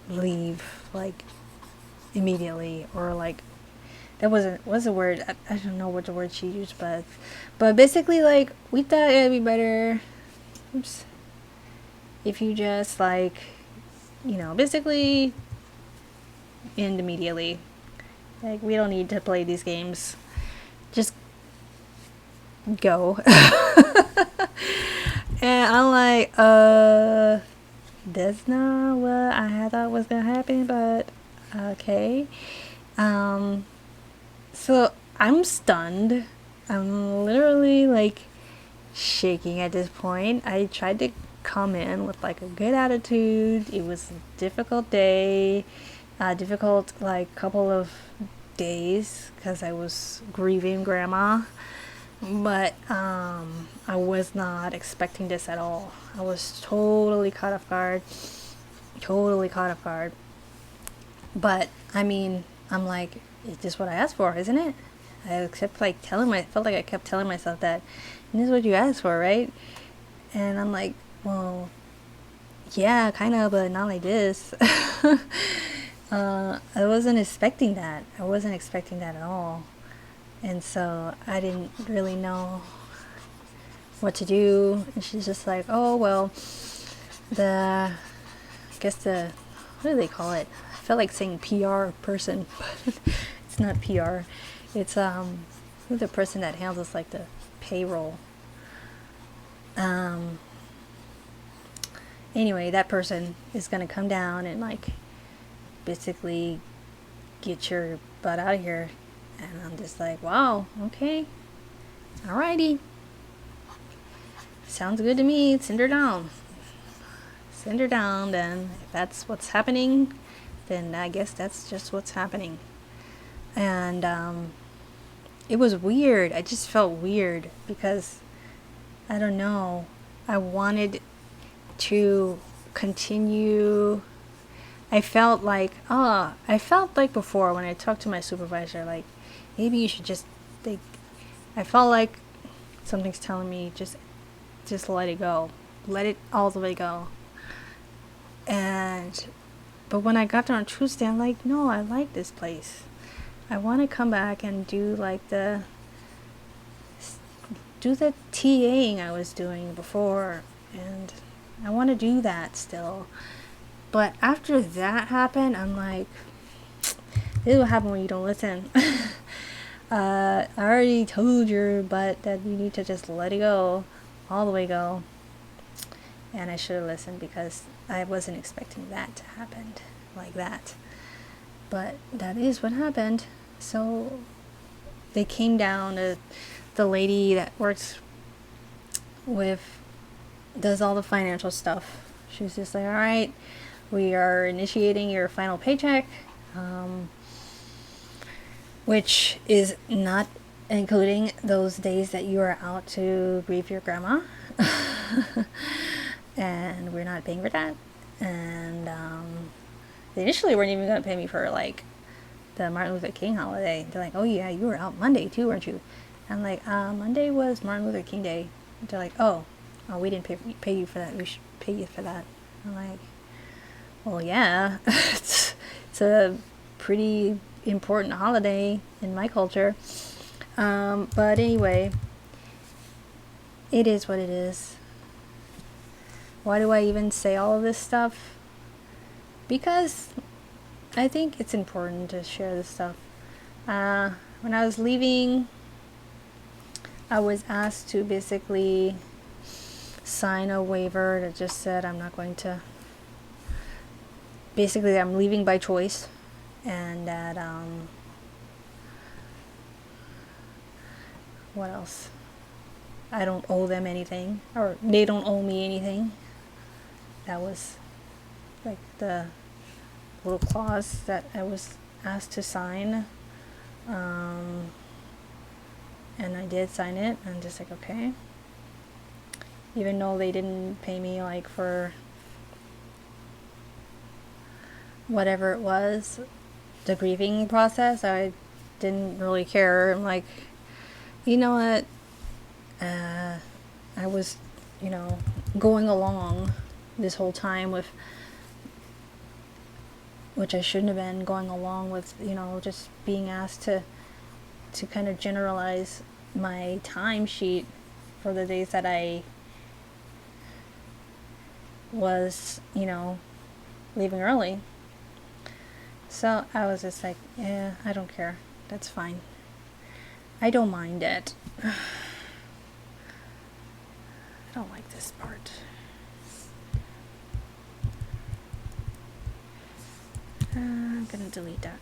leave, like, immediately, or like, that was a word, I don't know what the word she used, but basically, like, we thought it'd be better, if you just, like, basically end immediately. Like, we don't need to play these games. Just go. And I'm like, that's not what I thought was gonna happen, but okay. So I'm stunned. I'm literally, like, shaking at this point. I tried to come in with, like, a good attitude. It was a difficult day, difficult, like, couple of days, because I was grieving grandma. But I was not expecting this at all. I was totally caught off guard. But I mean, I'm like, is this what I asked for, isn't it? I kept, like, felt like I kept telling myself that, this is what you asked for, right? And I'm like, well, yeah, kind of, but not like this. I wasn't expecting that. At all. And so I didn't really know what to do. And she's just like, oh, well, what do they call it? I felt like saying PR person, but it's not PR. It's who's the person that handles, like, the payroll. Anyway, that person is gonna come down and, like, basically get your butt out of here. And I'm just like, wow, okay, alrighty, sounds good to me. Send her down. Then if that's what's happening, then I guess that's just what's happening. And it was weird. I just felt weird because, I don't know, I wanted to continue. I felt like before when I talked to my supervisor, like, maybe you should just, like, I felt like something's telling me, just let it go. Let it all the way go. But when I got there on Tuesday, I'm like, no, I like this place. I want to come back and do, like, the TAing I was doing before, and I want to do that still. But after that happened, I'm like, this is what happens when you don't listen. I already told your butt that you need to just let it go, all the way go. And I should have listened, because I wasn't expecting that to happen like that. But that is what happened. So they came down to the lady that works with, does all the financial stuff. She was just like, all right, we are initiating your final paycheck, which is not including those days that you are out to grieve your grandma. And we're not paying for that. And they initially weren't even going to pay me for like the Martin Luther King holiday. They're like, oh yeah, you were out Monday too, weren't you? I'm like, Monday was Martin Luther King Day. They're like, oh, we didn't pay you for that. We should pay you for that. I'm like, well, yeah, it's a pretty important holiday in my culture. But anyway, it is what it is. Why do I even say all of this stuff? Because I think it's important to share this stuff. When I was leaving, I was asked to basically sign a waiver that just said I'm not going to, basically I'm leaving by choice, and that what else? I don't owe them anything, or they don't owe me anything. That was like the little clause that I was asked to sign. And I did sign it. I'm just like, okay. Even though they didn't pay me like for whatever it was, the grieving process, I didn't really care. I'm like, you know what? I was, going along this whole time with, which I shouldn't have been going along with, just being asked to kind of generalize my timesheet for the days that I was, leaving early. So I was just like, yeah, I don't care. That's fine. I don't mind it. I don't like this part. I'm gonna delete that.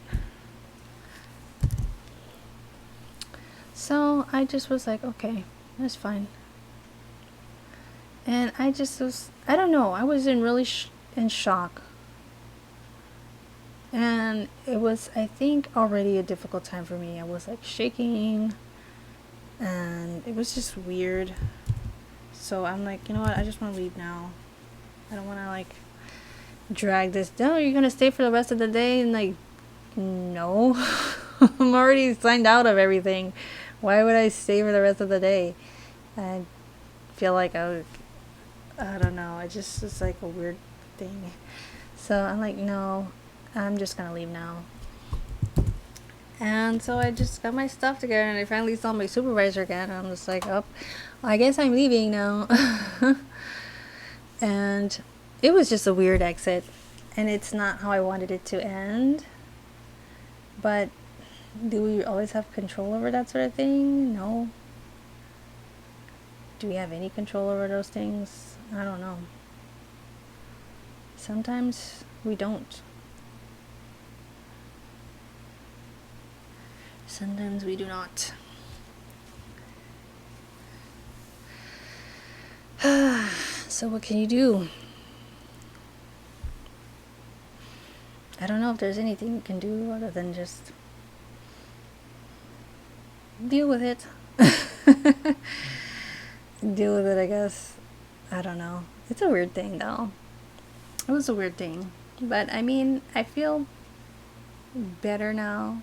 So I just was like, okay, that's fine. And I just was, I don't know, I was in shock. And it was, I think, already a difficult time for me. I was like shaking, and it was just weird. So I'm like, you know what, I just want to leave now. I don't want to like drag this down. You're gonna stay for the rest of the day? And like, no. I'm already signed out of everything. Why would I stay for the rest of the day? I feel like I don't know, it's like a weird thing. So I'm like, no, I'm just gonna leave now. And so I just got my stuff together, and I finally saw my supervisor again, and I'm just like, oh, I guess I'm leaving now. And it was just a weird exit, and it's not how I wanted it to end. But do we always have control over that sort of thing? No. Do we have any control over those things? I don't know. Sometimes we don't. Sometimes we do not. So what can you do? I don't know if there's anything you can do other than just deal with it. Deal with it, I guess. I don't know. It's a weird thing, though. It was a weird thing. But, I mean, I feel better now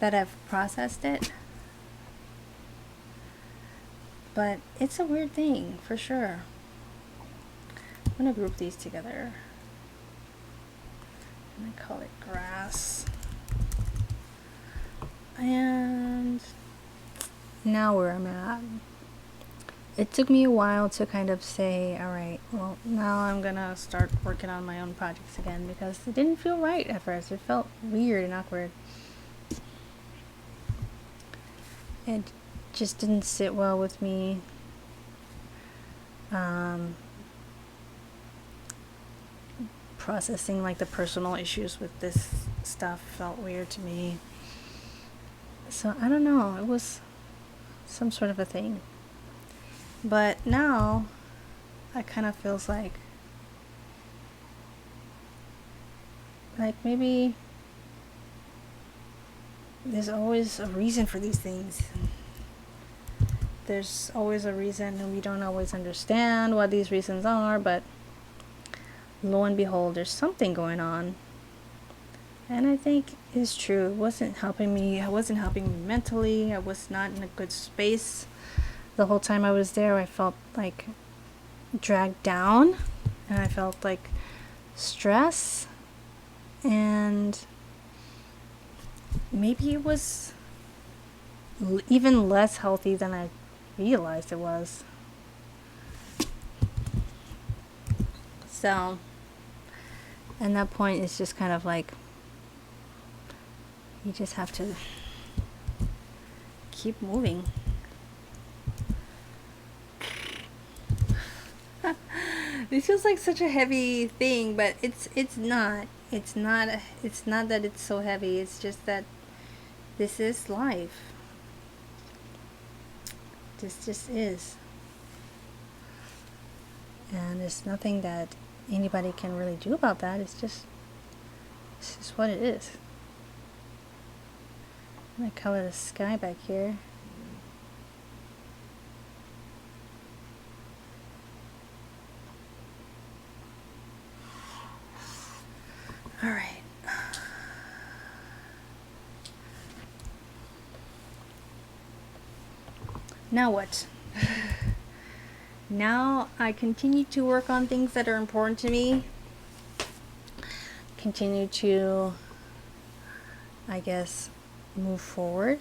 that I've processed it. But it's a weird thing, for sure. I'm going to group these together. I'm going to call it grass. And now where I'm at. It took me a while to kind of say, alright, well, now I'm going to start working on my own projects again, because it didn't feel right at first. It felt weird and awkward. It just didn't sit well with me. Processing like the personal issues with this stuff felt weird to me. So I don't know, it was some sort of a thing. But now I kind of feels like maybe there's always a reason for these things. There's always a reason, and we don't always understand what these reasons are, but lo and behold, there's something going on. And I think it's true. It wasn't helping me. It wasn't helping me mentally. I was not in a good space. The whole time I was there, I felt like dragged down, and I felt like stress, and maybe it was even less healthy than I realized it was. So, and that point is just kind of like, you just have to keep moving. This feels like such a heavy thing, but it's not. It's not that it's so heavy. It's just that this is life. This just is. And there's nothing that anybody can really do about that. It's just what it is. I'm gonna color the sky back here. All right. Now what? Now I continue to work on things that are important to me. Continue to, I guess, move forward.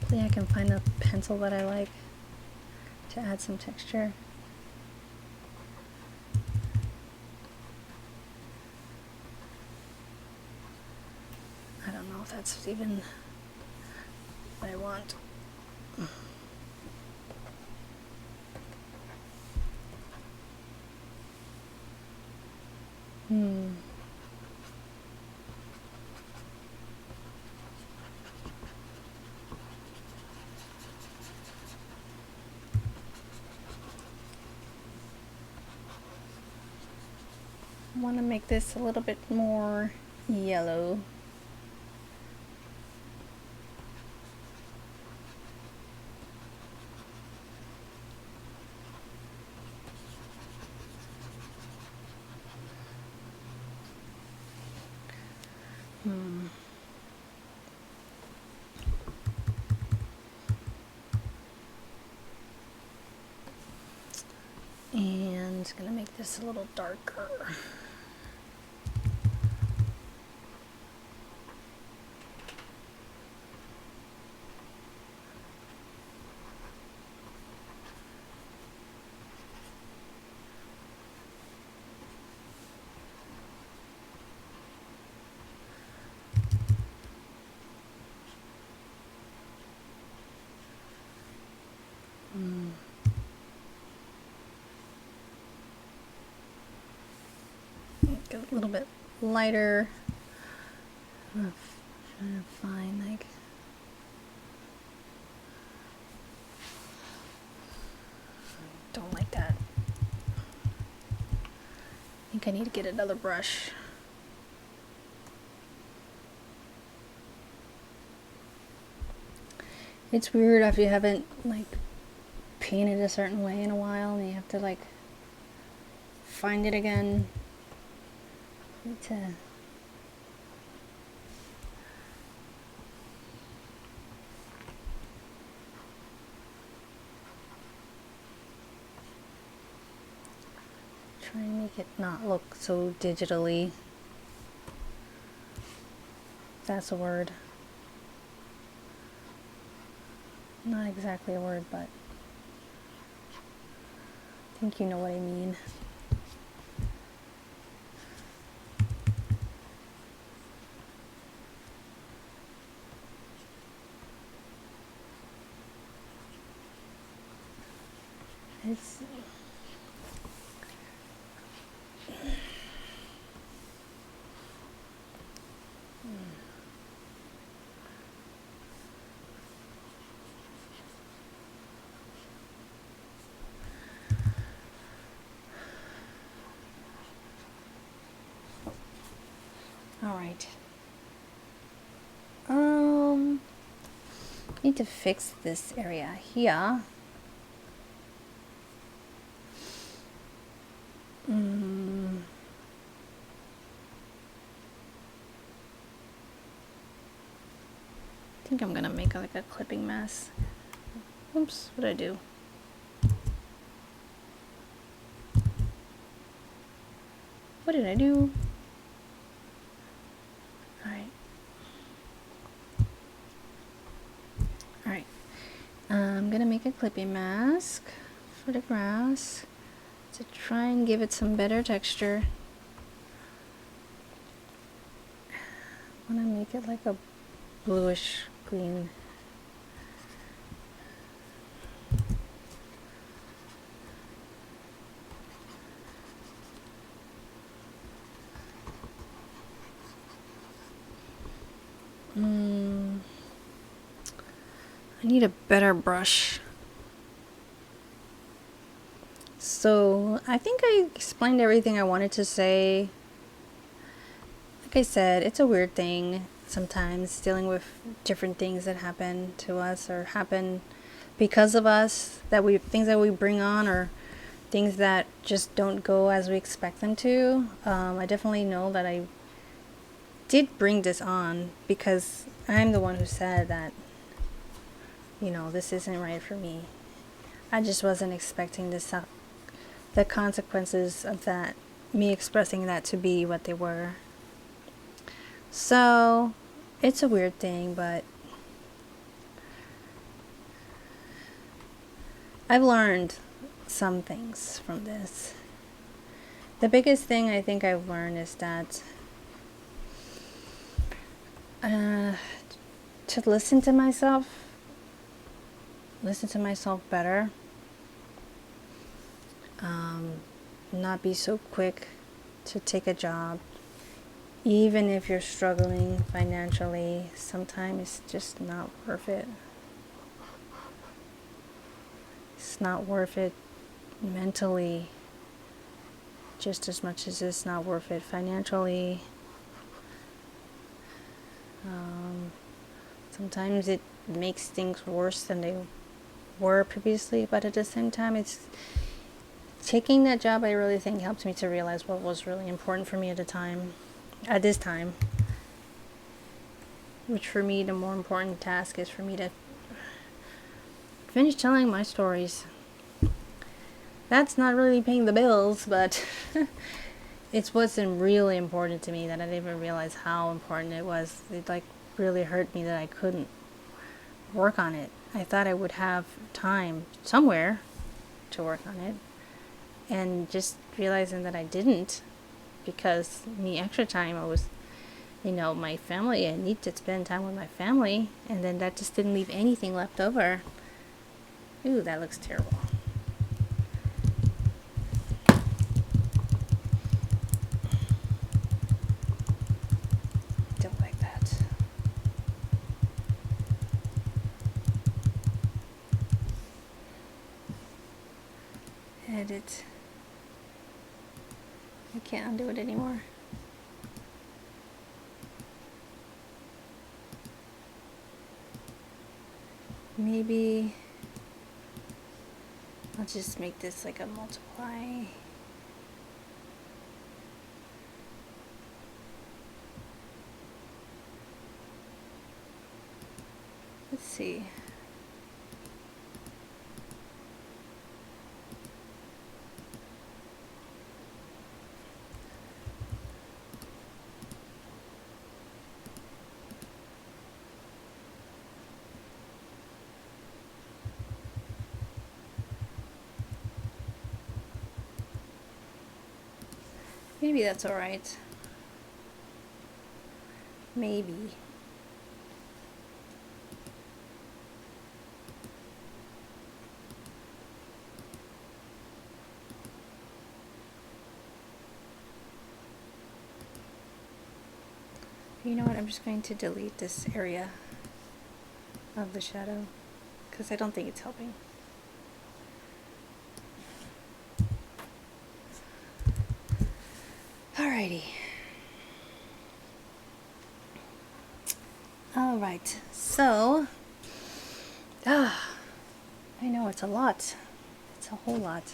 Hopefully I can find a pencil that I like to add some texture. I don't know if that's even what I want. I want to make this a little bit more yellow. And it's gonna make this a little darker. Get a little bit lighter. I'm trying to find like don't like that. I think I need to get another brush. It's weird after you haven't like painted a certain way in a while and you have to like find it again. Need to try and make it not look so digitally. That's a word. Not exactly a word, but I think you know what I mean. Let's see. All right. Need to fix this area here. I think I'm gonna make like a clipping mess. Oops, what did I do? What did I do? Alright. Alright. I'm gonna make a clipping mask for the grass to try and give it some better texture. I wanna make it like a bluish green. I need a better brush. So I think I explained everything I wanted to say. Like I said, it's a weird thing sometimes dealing with different things that happen to us or happen because of us, things that we bring on or things that just don't go as we expect them to. I definitely know that I did bring this on because I'm the one who said that, this isn't right for me. I just wasn't expecting the consequences of that, me expressing that to be what they were. So, it's a weird thing, but I've learned some things from this. The biggest thing I think I've learned is that to listen to myself better, not be so quick to take a job, even if you're struggling financially. Sometimes it's just not worth it. It's not worth it mentally just as much as it's not worth it financially. Sometimes it makes things worse than they were previously, but at the same time, it's taking that job. I really think helped me to realize what was really important for me at this time. Which for me, the more important task is for me to finish telling my stories. That's not really paying the bills, but it's what's really important to me that I didn't even realize how important it was. It really hurt me that I couldn't work on it. I thought I would have time somewhere to work on it, and just realizing that I didn't, because the extra time I was, my family, I need to spend time with my family, and then that just didn't leave anything left over. Ooh, that looks terrible. Don't like that. Edit. I can't undo it anymore. Maybe I'll just make this like a multiply. Let's see. Maybe that's alright. Maybe. You know what, I'm just going to delete this area of the shadow because I don't think it's helping. Alrighty. Alright, so, I know it's a lot. It's a whole lot.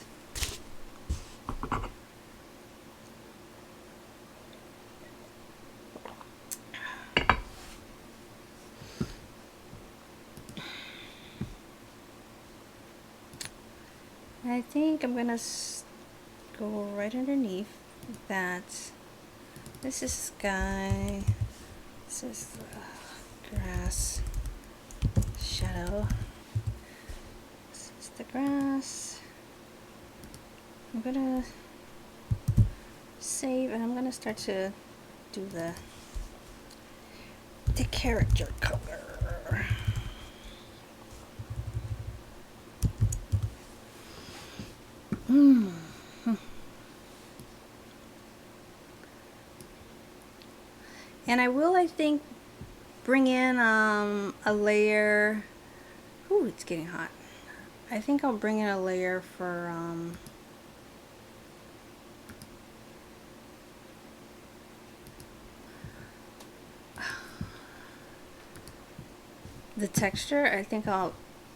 I think I'm gonna go right underneath that. This is sky. This is grass. Shadow. This is the grass. I'm gonna save and I'm gonna start to do the character color. And I will, I think, bring in a layer. Ooh, it's getting hot. I think I'll bring in a layer for the texture. I think I'll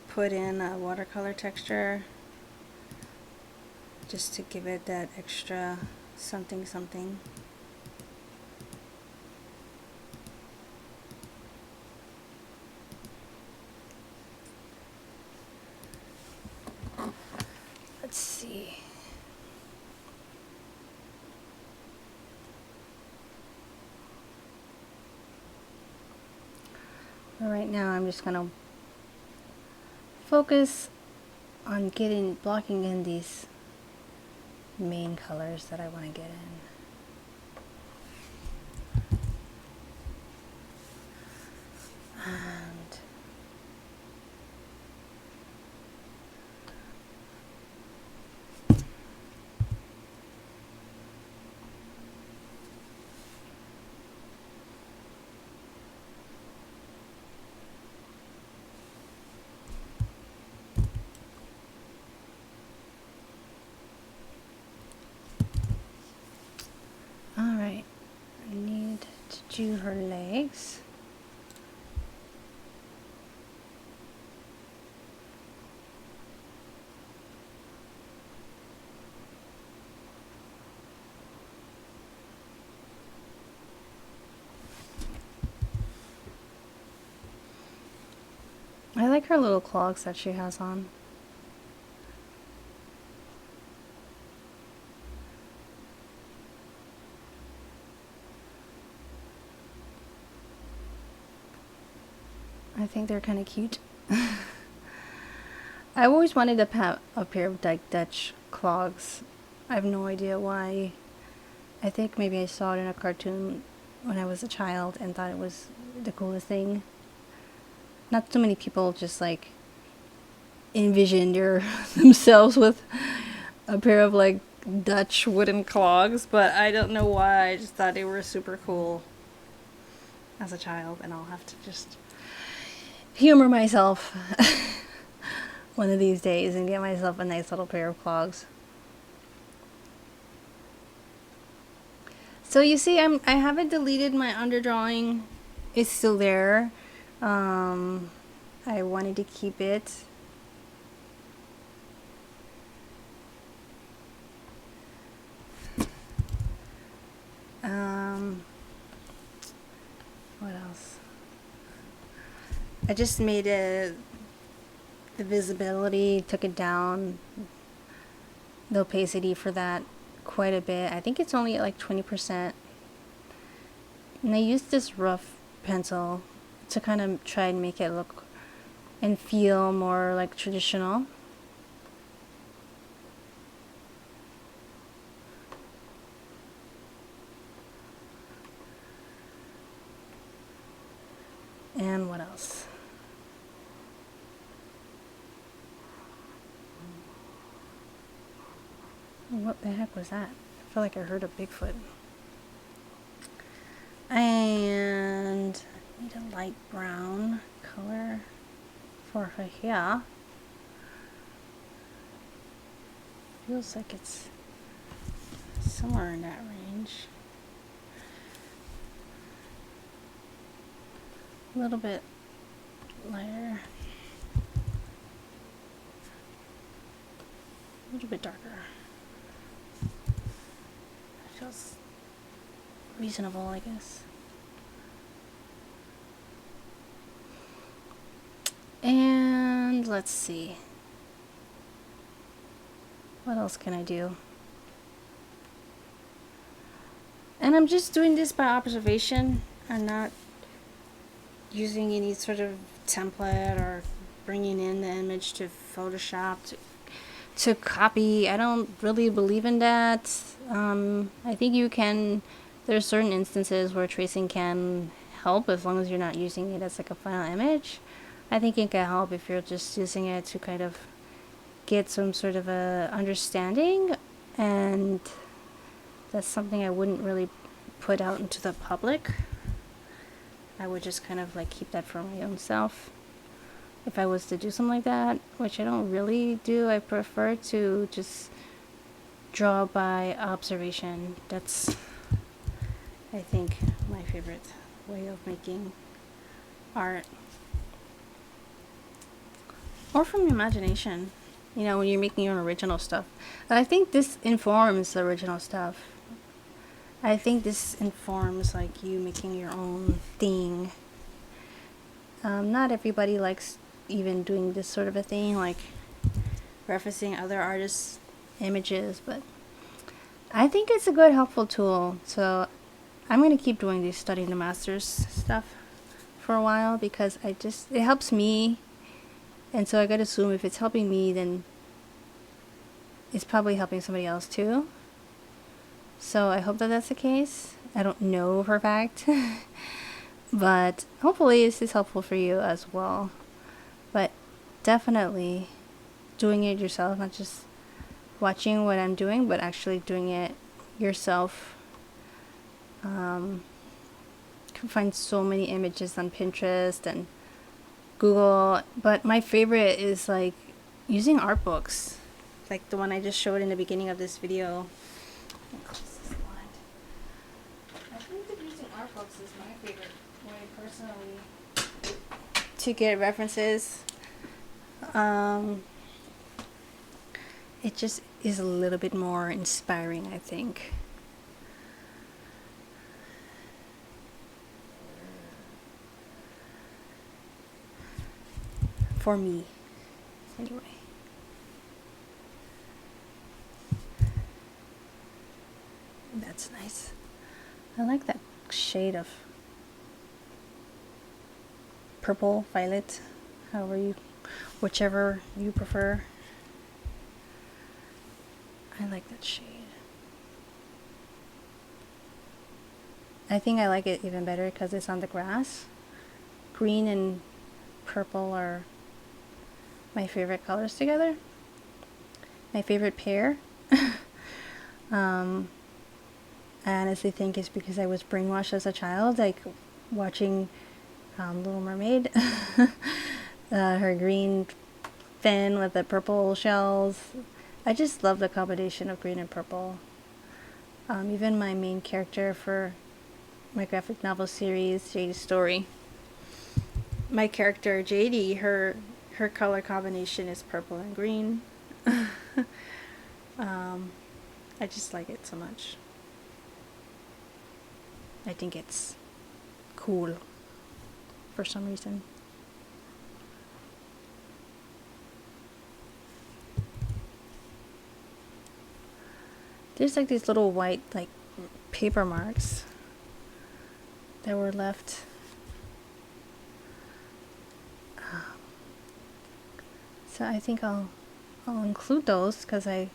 put in a watercolor texture just to give it that extra something something. Let's see. Right now I'm just gonna focus on blocking in these main colors that I want to get in. And alright, I need to do her legs. I like her little clogs that she has on. I think they're kind of cute. I always wanted to have a pair of Dutch clogs. I have no idea why. I think maybe I saw it in a cartoon when I was a child and thought it was the coolest thing. Not too many people just like envision themselves with a pair of like Dutch wooden clogs, but I don't know why. I just thought they were super cool as a child, and I'll have to just humor myself one of these days and get myself a nice little pair of clogs. So you see, I haven't deleted my underdrawing. It's still there. I wanted to keep it. What else? I just made the visibility, took it down, the opacity for that quite a bit. I think it's only at like 20%. And I used this rough pencil to kind of try and make it look and feel more like traditional. And what else? What the heck was that? I feel like I heard a Bigfoot. And light brown color for her hair. Feels like it's somewhere in that range. A little bit lighter. A little bit darker. Feels reasonable, I guess. And let's see. What else can I do? And I'm just doing this by observation. I'm not using any sort of template or bringing in the image to Photoshop to copy. I don't really believe in that. I think you can, there's certain instances where tracing can help as long as you're not using it as like a final image. I think it can help if you're just using it to kind of get some sort of a understanding, and that's something I wouldn't really put out into the public. I would just kind of like keep that for my own self. If I was to do something like that, which I don't really do, I prefer to just draw by observation. That's, I think, my favorite way of making art. Or from your imagination. You know, when you're making your own original stuff. And I think this informs the original stuff. I think this informs like you making your own thing. Not everybody likes even doing this sort of a thing, like referencing other artists' images, but I think it's a good helpful tool. So I'm going to keep doing these studying the masters stuff for a while because it helps me. And so I gotta assume if it's helping me, then it's probably helping somebody else too. So I hope that that's the case. I don't know for a fact. But hopefully this is helpful for you as well. But definitely doing it yourself, not just watching what I'm doing, but actually doing it yourself. You can find so many images on Pinterest and Google, but my favorite is like using art books, like the one I just showed in the beginning of this video. I think that using art books is my favorite way personally to get references. It just is a little bit more inspiring, I think. For me, anyway. That's nice. I like that shade of purple, violet, whichever you prefer. I like that shade. I think I like it even better because it's on the grass. Green and purple are my favorite colors together. My favorite pair. I honestly think it's because I was brainwashed as a child, like watching Little Mermaid. Her green fin with the purple shells. I just love the combination of green and purple. Even my main character for my graphic novel series, JD's Story. My character JD, her color combination is purple and green. I just like it so much. I think it's cool for some reason. There's like these little white like paper marks that were left. So I think I'll include those because I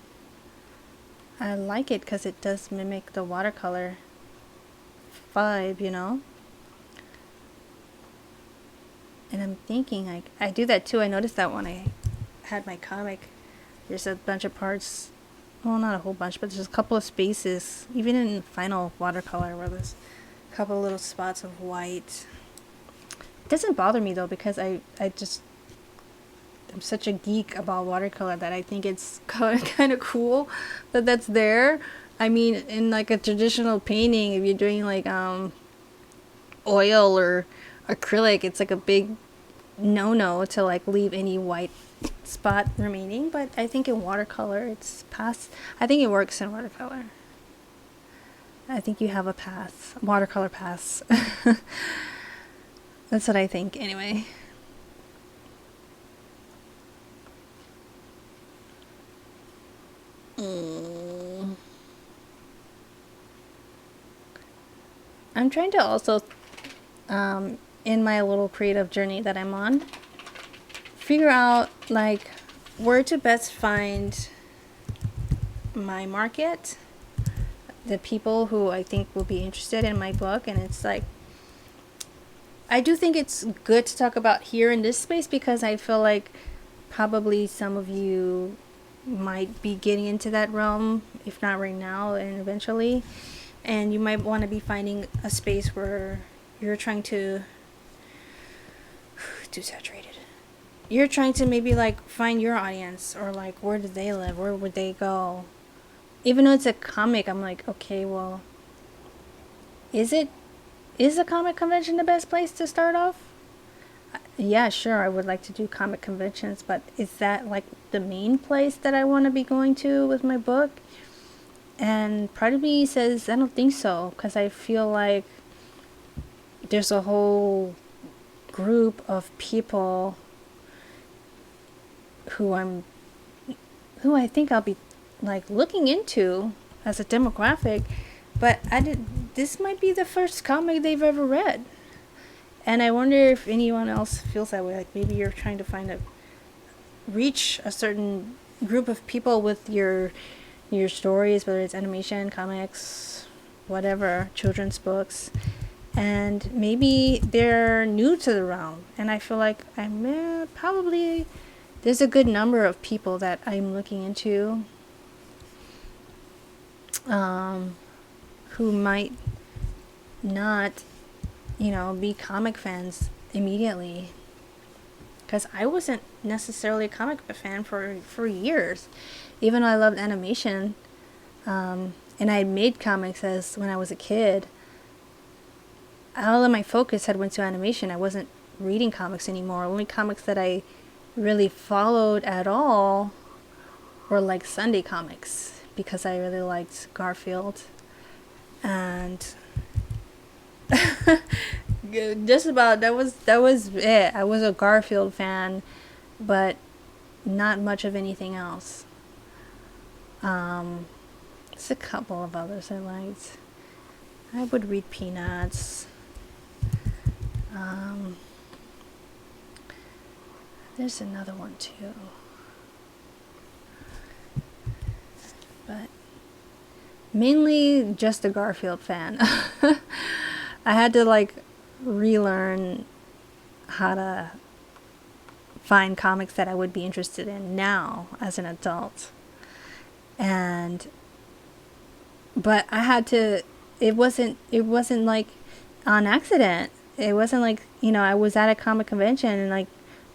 like it because it does mimic the watercolor vibe, you know. And I'm thinking like I do that too. I noticed that when I had my comic, there's a bunch of parts, well, not a whole bunch, but there's a couple of spaces, even in final watercolor, where there's a couple of little spots of white. It doesn't bother me though, because I'm such a geek about watercolor that I think it's kind of cool that that's there. I mean, in like a traditional painting, if you're doing like oil or acrylic, it's like a big no to like leave any white spot remaining. But I think in watercolor, it's past. I think it works in watercolor. I think you have a pass, watercolor pass. That's what I think, anyway. I'm trying to also, in my little creative journey that I'm on, figure out like where to best find my market, the people who I think will be interested in my book. And it's like, I do think it's good to talk about here in this space, because I feel like probably some of you might be getting into that realm, if not right now and eventually. And you might want to be finding a space where you're trying to too saturated. You're trying to maybe like find your audience, or like where do they live? Where would they go? Even though it's a comic, I'm like, okay, well, is a comic convention the best place to start off? Yeah, sure, I would like to do comic conventions, but is that like the main place that I want to be going to with my book? And part of me says I don't think so, because I feel like there's a whole group of people who I think I'll be like looking into as a demographic, but this might be the first comic they've ever read. And I wonder if anyone else feels that way. Like maybe you're trying to reach a certain group of people with your stories, whether it's animation, comics, whatever, children's books, and maybe they're new to the realm. And I feel like probably there's a good number of people that I'm looking into who might not, be comic fans immediately. Because I wasn't necessarily a comic fan for years. Even though I loved animation, and I had made comics when I was a kid, all of my focus had went to animation. I wasn't reading comics anymore. Only comics that I really followed at all were like Sunday comics, because I really liked Garfield. And just about that was it. I was a Garfield fan, but not much of anything else. Just a couple of others I liked. I would read Peanuts. There's another one too, but mainly just a Garfield fan. I had to like relearn how to find comics that I would be interested in now as an adult. But I had to, it wasn't like on accident. It wasn't like, I was at a comic convention and like,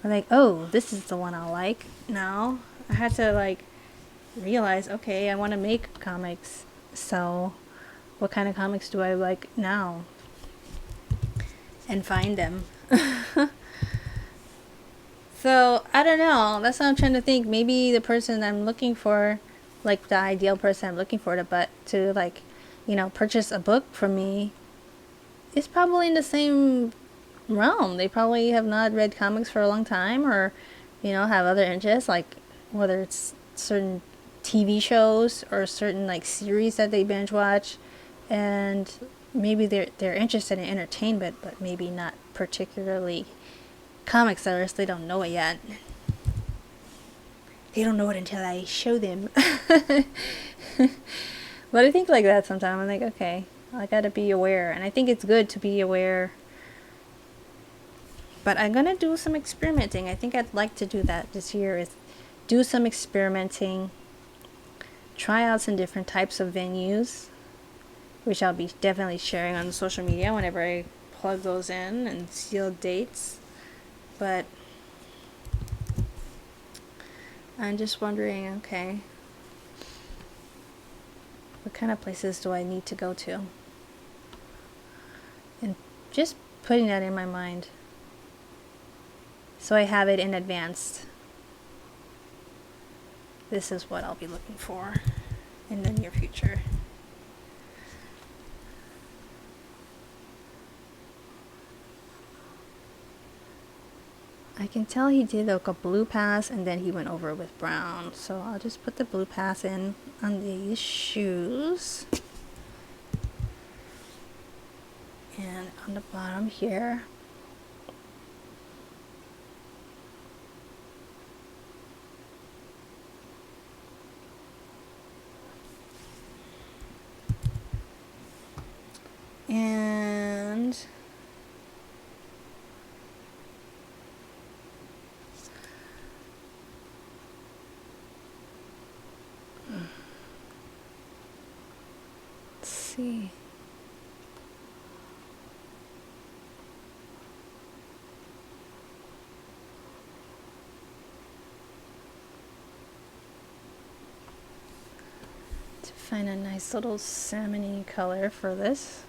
I'm like, oh, this is the one I like. No, I had to like realize, okay, I want to make comics. So what kind of comics do I like now? And find them. So I don't know. That's what I'm trying to think. Maybe the person I'm looking for, like the ideal person I'm looking for to like, purchase a book from me, is probably in the same realm. They probably have not read comics for a long time, or, have other interests, like whether it's certain TV shows or certain like series that they binge watch, and maybe they're interested in entertainment, but maybe not particularly comics, or else they don't know it yet. They don't know it until I show them. But I think like that sometimes. I'm like, okay, I gotta be aware, and I think it's good to be aware. But I'm gonna do some experimenting. I think I'd like to do that this year, is do some experimenting, try out some different types of venues, which I'll be definitely sharing on social media whenever I plug those in and seal dates, but I'm just wondering, okay, what kind of places do I need to go to? And just putting that in my mind so I have it in advance. This is what I'll be looking for in the near future. I can tell he did like a blue pass and then he went over with brown. So I'll just put the blue pass in on these shoes. And on the bottom here. And let's see. To find a nice little salmon-y color for this.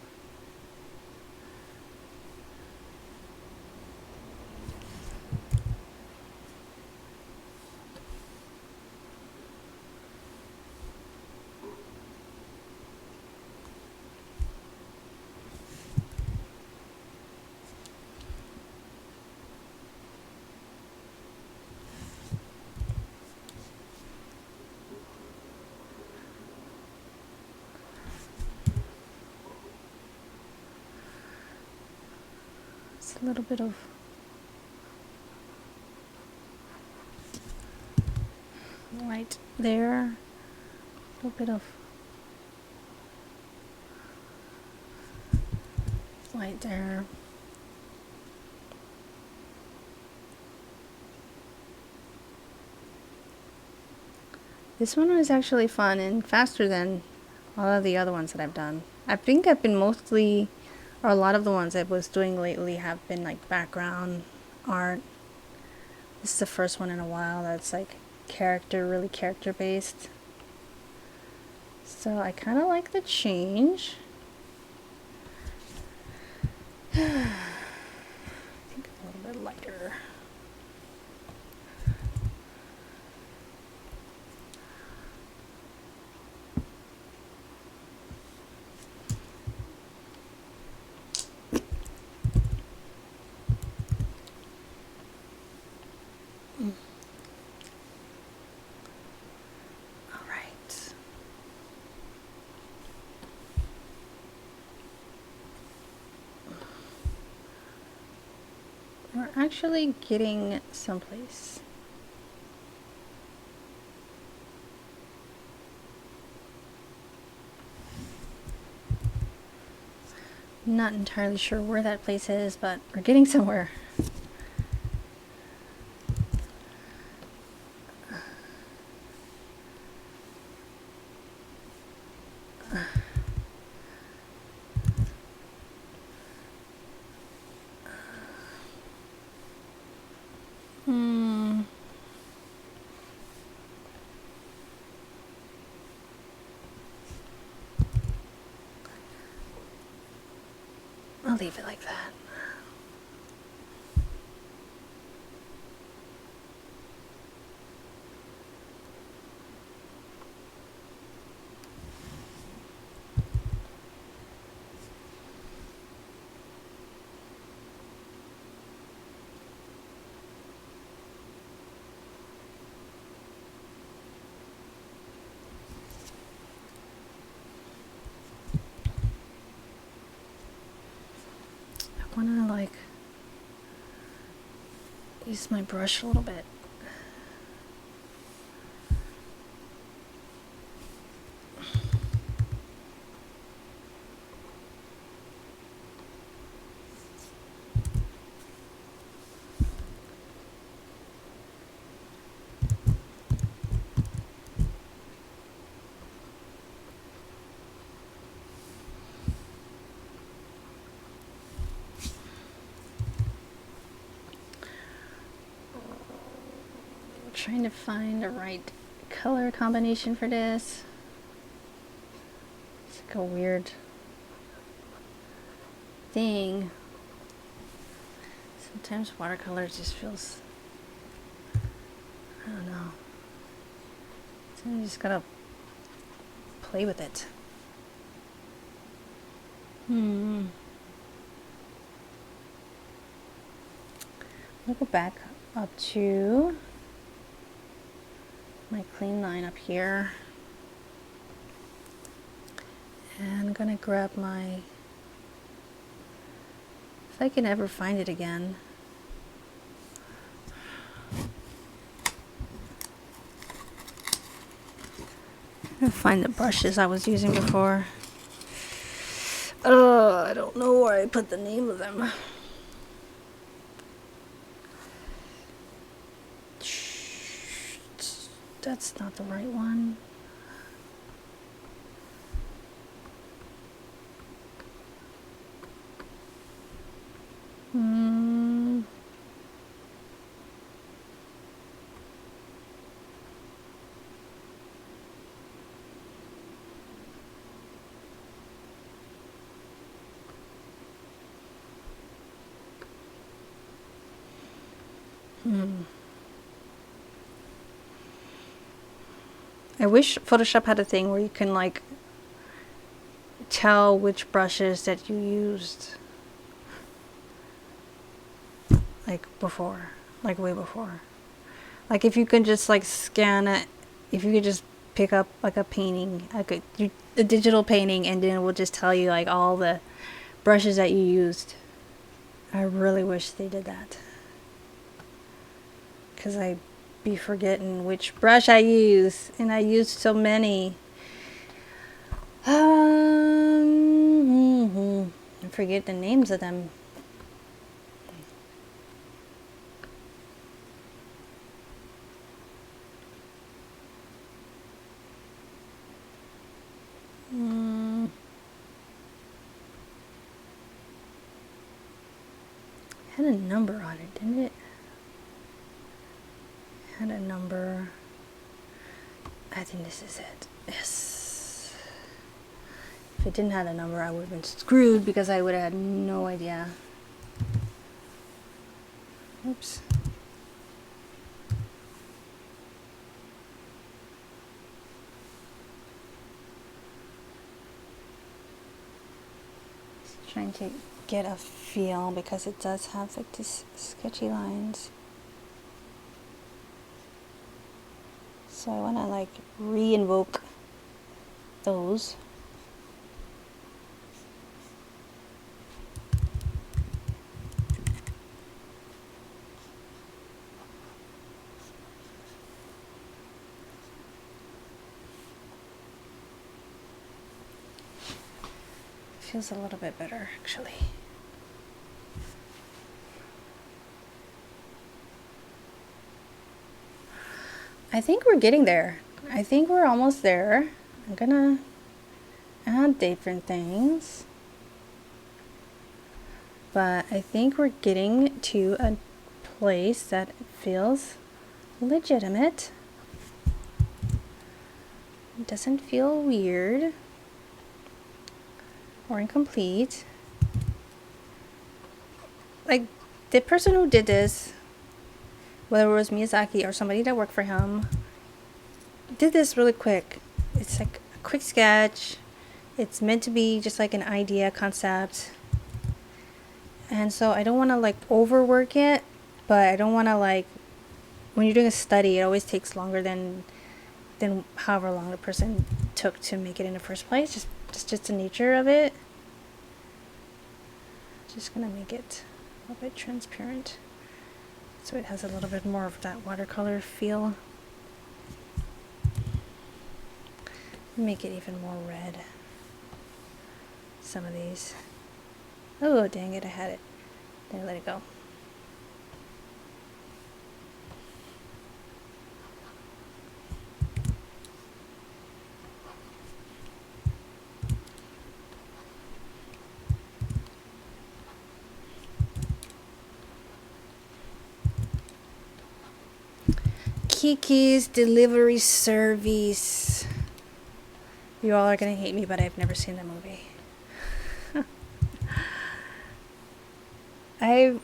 A little bit of white there, a little bit of white there. This one was actually fun and faster than all of the other ones that I've done. I think I've been mostly, or a lot of the ones I was doing lately have been like background art. This is the first one in a while that's like really character based. So I kind of like the change. I think a little bit lighter. We're actually getting someplace. Not entirely sure where that place is, but we're getting somewhere. I'll leave it like that. I want to like use my brush a little bit. trying to find the right color combination for this. It's like a weird thing. Sometimes watercolor just feels, I don't know. So you just gotta play with it. I'll go back up to my clean line up here. And I'm gonna grab my, if I can ever find it again. I'm gonna find the brushes I was using before. I don't know where I put the name of them. That's not the right one. I wish Photoshop had a thing where you can like tell which brushes that you used like before, like way before. Like if you can just like scan it, if you could just pick up like a painting, like a digital painting, and then it will just tell you like all the brushes that you used. I really wish they did that, because I'd be forgetting which brush I use, and I used so many. I forget the names of them. Had a number on it, didn't it? Had a number. I think this is it. Yes. If it didn't have a number, I would have been screwed, because I would have had no idea. Oops. Just trying to get a feel, because it does have like these sketchy lines. So I want to like re-invoke those. Feels a little bit better, actually. I think we're getting there. I think we're almost there. I'm gonna add different things, but I think we're getting to a place that feels legitimate. It doesn't feel weird or incomplete. Like the person who did this, whether it was Miyazaki or somebody that worked for him, did this really quick. It's like a quick sketch. It's meant to be just like an idea, concept. And so I don't want to like overwork it, but I don't want to like, when you're doing a study, it always takes longer than however long the person took to make it in the first place. Just the nature of it. Just gonna make it a little bit transparent, so it has a little bit more of that watercolor feel. Make it even more red. Some of these. Oh, dang it, I had it. There, let it go. Kiki's Delivery Service. You all are gonna hate me, but I've never seen the movie. I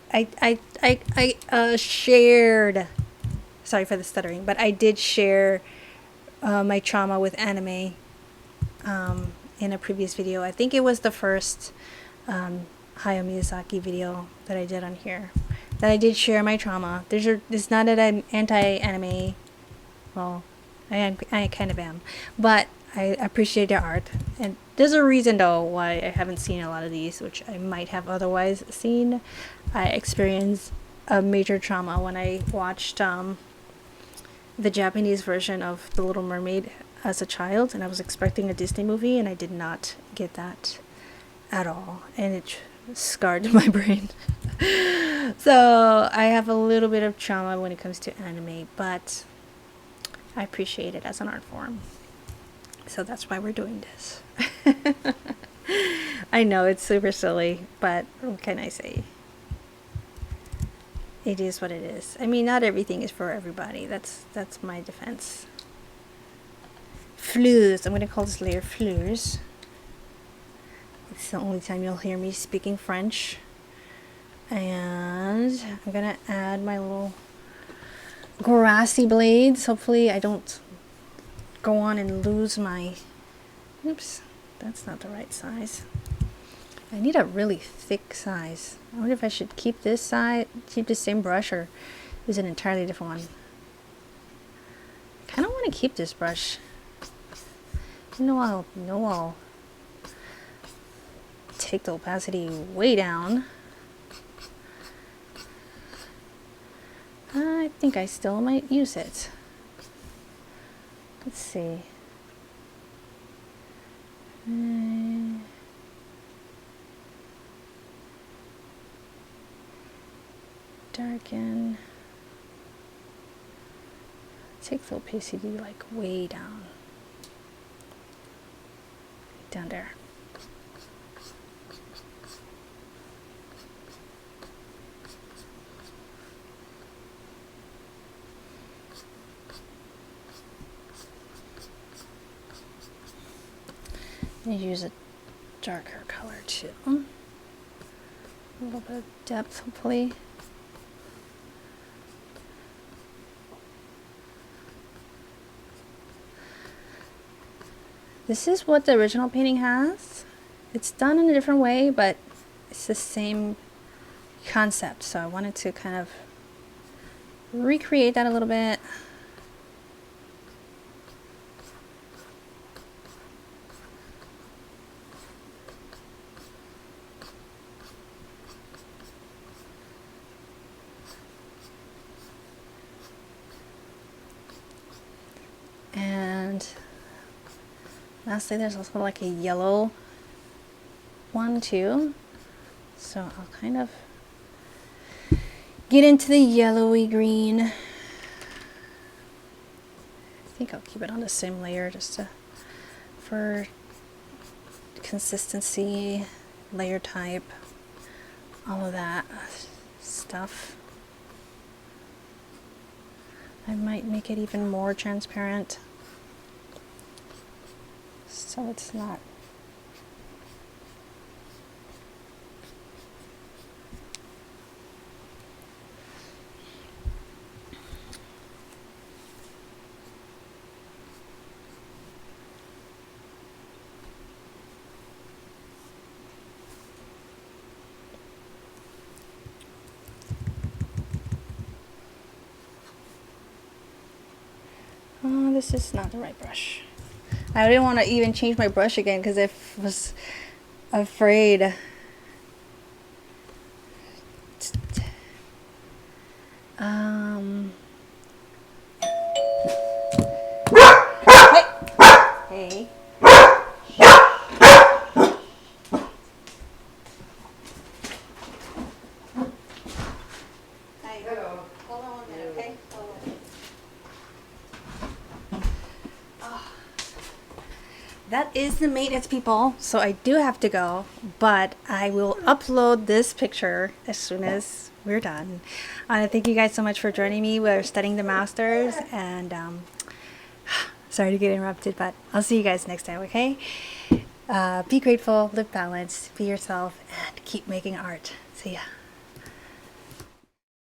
shared. Sorry for the stuttering, but I did share my trauma with anime in a previous video. I think it was the first Hayao Miyazaki video that I did on here. That I did share my trauma. It's not that I'm anti-anime. Well, I kind of am, but I appreciate their art. And there's a reason though why I haven't seen a lot of these, which I might have otherwise seen. I experienced a major trauma when I watched the Japanese version of The Little Mermaid as a child, and I was expecting a Disney movie, and I did not get that at all, and it scarred my brain. So I have a little bit of trauma when it comes to anime, but I appreciate it as an art form. So that's why we're doing this. I know it's super silly, but what can I say? It is what it is. I mean, not everything is for everybody. That's my defense. Fleurs. I'm going to call this layer fleurs. It's the only time you'll hear me speaking French. And I'm going to add my little grassy blades. Hopefully I don't go on and lose my... Oops, that's not the right size. I need a really thick size. I wonder if I should keep this size, keep the same brush, or use an entirely different one. I kind of want to keep this brush. I'll take the opacity way down. I think I still might use it. Let's see. Darken. Take the opacity like way down. Down there. And use a darker color too. A little bit of depth, hopefully. This is what the original painting has. It's done in a different way, but it's the same concept. So I wanted to kind of recreate that a little bit. And lastly, there's also like a yellow one too. So I'll kind of get into the yellowy green. I think I'll keep it on the same layer just for consistency, layer type, all of that stuff. I might make it even more transparent, so it's not this is not the right brush. I didn't want to even change my brush again because I was afraid. Hey. Hello. Hold on 1 minute, okay? Hold on. That is the maintenance, people, so I do have to go, but I will upload this picture as soon as we're done. Thank you guys so much for joining me. We're studying the masters, and sorry to get interrupted, but I'll see you guys next time, okay? Be grateful, live balanced, be yourself, and keep making art. See ya.